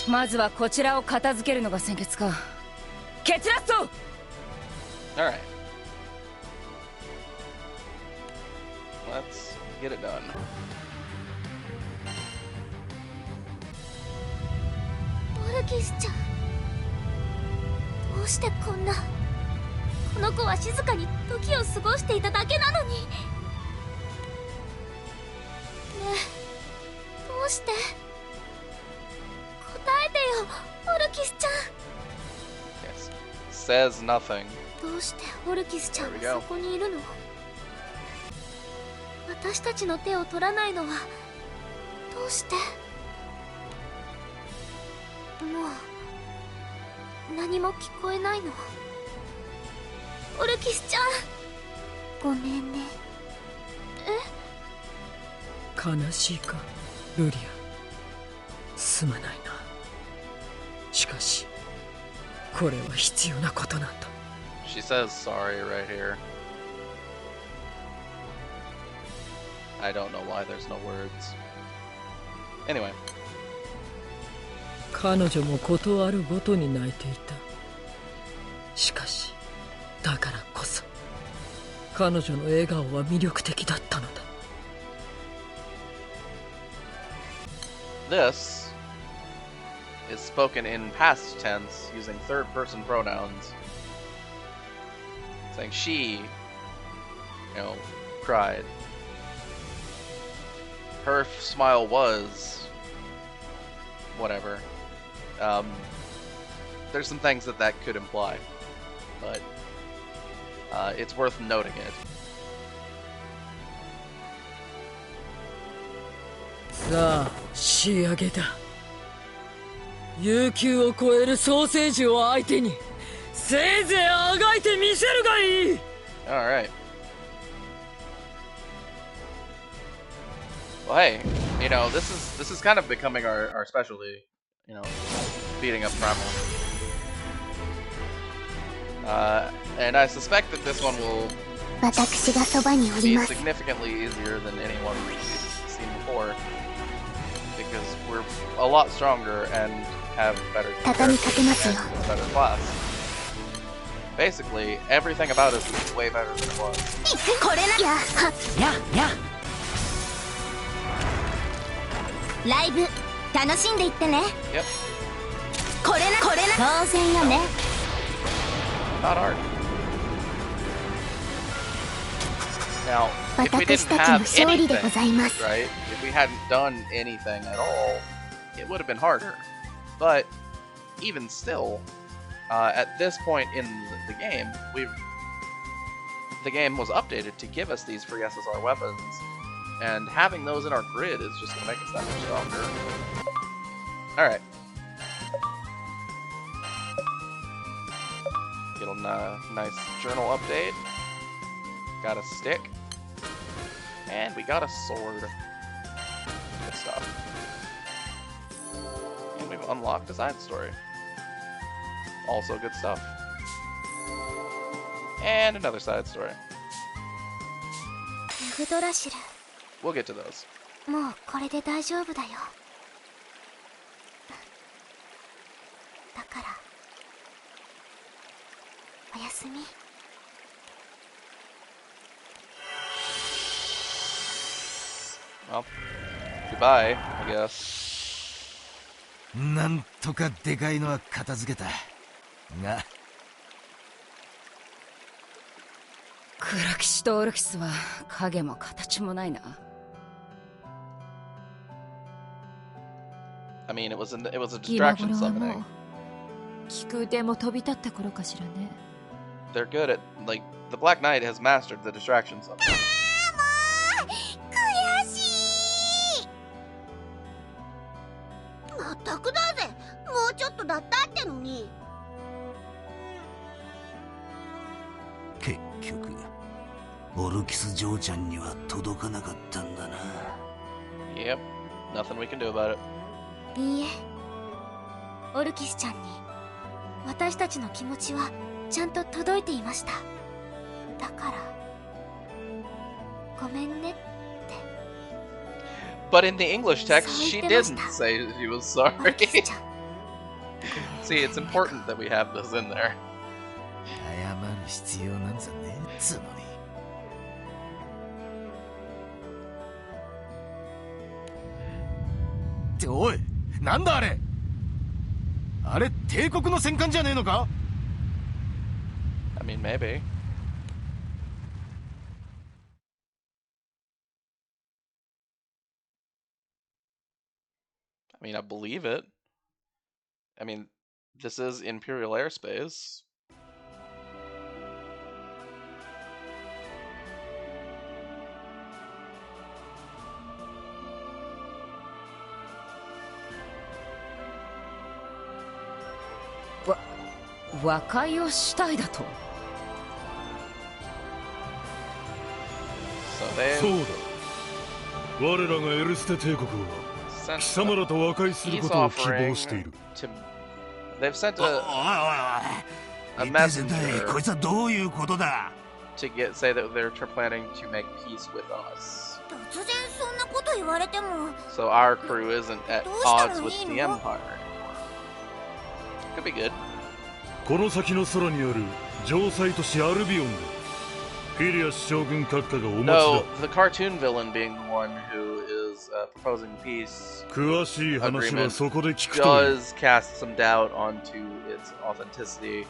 まずはこちらを片付けるのが先決か。ケツラスト。 Alright. Let's get it done. オルキスちゃん、どうしてこんな。この子は静かに時を過ごしていただけなのに。ねえ、どうして。答えてよ、オルキスちゃん。 Yes. Says nothing. どうしてオルキスちゃんがそこにいるの。私たちの手を取らないのはどうして。もう何も聞こえないの。オルキスちゃん、ごめんね。え、悲しいか、ルリア。すまないな。しかしこれは必要なことなんだ。 She says sorry right here. I don't know why there's no words. Anyway. 彼女もことあるごとに泣いていた。しかしだからこそ彼女の笑顔は魅力的だったのだ。 This is spoken in past tense using third-person pronouns, saying she, cried. Her smile was whatever. There's some things that could imply, but it's worth noting it. さあ仕上げだ。悠久を超えるソーセージを相手にせいぜいあがいてみせるがいい。 All right. Well, hey, this is kind of becoming our specialty, beating up primal. And I suspect that this one will be significantly easier than anyone we've seen before, because we're a lot stronger and have better characters and better class. Basically, everything about us is way better than it was. Yeah. ライブ楽しんでいってね。 Yep. これ当然よね。 Not hard. Now, if we didn't have anything, right? If we hadn't done anything at all, it would have been harder. But even still, at this point in the game, the game was updated to give us these free SSR weapons, and having those in our grid is just going to make us that much stronger. Alright. Get a nice journal update. Got a stick. And we got a sword. Good stuff. And we've unlocked a side story. Also good stuff. And another side story. We'll get to those. もうこれで大丈夫だよ。だからおやすみ。 Well, goodbye, I guess. なんとかでかいのは片付けたが、黒騎士とオルキスは影も形もないな。I mean, it was a distraction 今頃はも summoning. う菊腕も飛び立った頃かしらね。 They're good at, the Black Knight has mastered the distraction summoning. 悔しい。まったくだぜ。もうちょっとだったってのに。結局オルキス嬢ちゃんには届かなかったんだな。 Yep, nothing we can do about it. いいえ、オルキスちゃんに私たちの気持ちはちゃんと届いていました。だからごめんねって。 But in the English text, she didn't say she was sorry. オルキスちゃん。 See, it's important that we have this in there. 謝る必要なんざねえっつうのに。っておい、なんだあれ。あれ帝国の戦艦じゃねえのか。 I mean, maybe. I mean, I believe it. I mean, this is Imperial airspace.「和解をしたい」だと。 So they. そうだ。我らがエルステ帝国は Sent 貴様らと和解する peace ことを希 offering 望している。 to. They've sent おいおい a おい、一体全体 messenger こいつはどういうことだ。 to say that they're planning to make peace with us. 突然そんなこと言われても。 So our crew isn't at どうしたら odds with いい the の？ Empire anymore. Could be good. この先の空にある城塞都市アルビオンでフィリアス将軍閣下がお待ち No, だ。 the cartoon villain being the one who is proposing peace 詳しい話はそこで聞くといい。 does cast some doubt onto its authenticity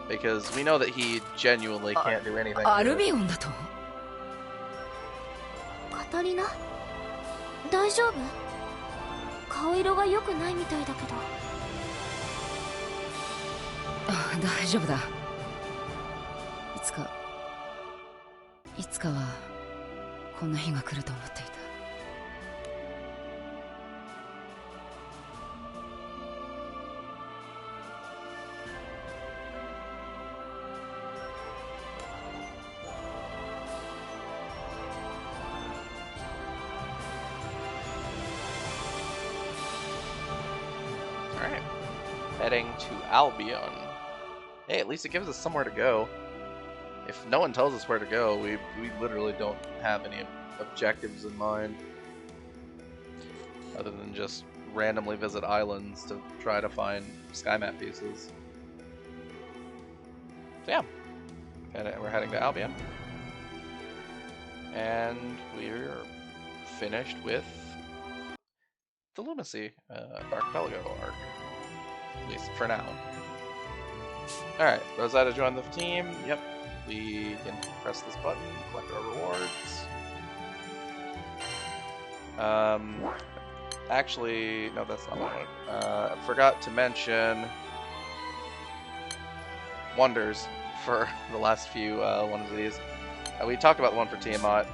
because we know that he genuinely can't do anything. アルビオンだと？カタリナ、大丈夫？顔色が良くないみたいだけど。あ、大丈夫だ。いつかはこんな日が来ると思っていた。Alright. Heading to Albion. Hey, at least it gives us somewhere to go. If no one tells us where to go, we literally don't have any objectives in mind. Other than just randomly visit islands to try to find sky map pieces. So yeah. We're heading to Albion. And we're finished with the Lumacie Archipelago arc. At least for now. Alright, Rosetta joined the team. Yep. We can press this button, collect our rewards. Actually, no, that's not what I wanted. I forgot to mention wonders for the last few ones of these. We talked about the one for Tiamat.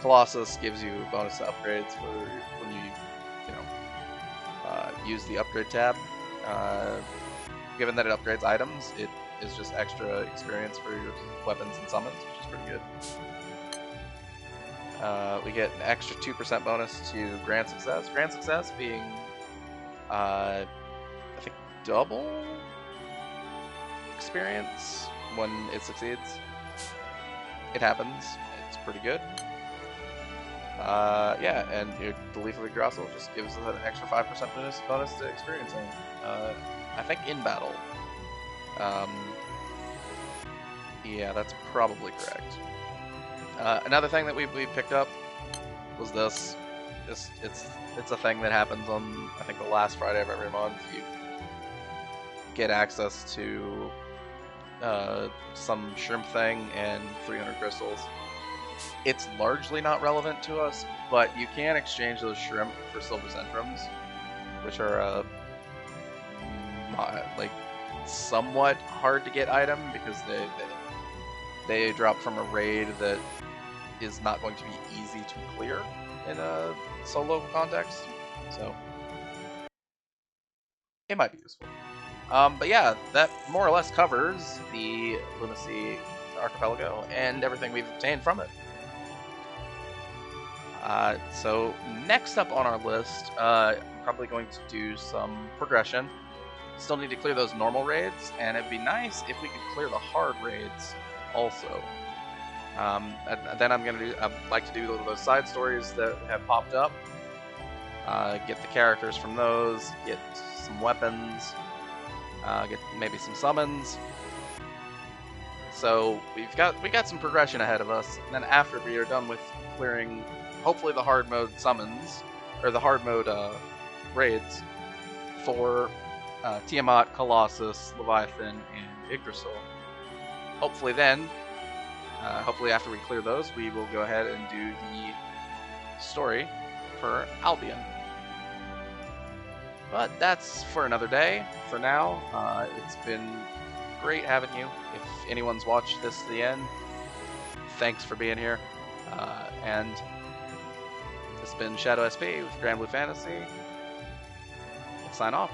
Colossus gives you bonus upgrades for when you use the upgrade tab. Given that it upgrades items, it is just extra experience for your weapons and summons, which is pretty good. We get an extra 2% bonus to Grand Success. Grand Success being, I think, double experience when it succeeds. It happens. It's pretty good. Yeah, and the Leaf of Yggdrasil just gives us an extra 5% bonus to experiencing. I think in battle. Yeah, that's probably correct. Another thing that we picked up was this. It's a thing that happens on, I think, the last Friday of every month. You get access to some shrimp thing and 300 crystals. It's largely not relevant to us, but you can exchange those shrimp for silver centrums, which are like somewhat hard to get item because they drop from a raid that is not going to be easy to clear in a solo context, so it might be useful. But yeah, that more or less covers the Lumacie Archipelago and everything we've obtained from it. So next up on our list, I'm probably going to do some progression. Still need to clear those normal raids, and it'd be nice if we could clear the hard raids also. Then I'd like to do those side stories that have popped up. Get the characters from those, get some weapons, get maybe some summons. So we got some progression ahead of us. And then after we are done with clearing, hopefully the hard mode summons or the hard mode raids for Tiamat, Colossus, Leviathan, and Yggdrasil. Hopefully then, hopefully after we clear those, we will go ahead and do the story for Albion. But that's for another day. For now, it's been great having you. If anyone's watched this to the end, thanks for being here. And this has been Shadow SP with Granblue Fantasy. Let's sign off.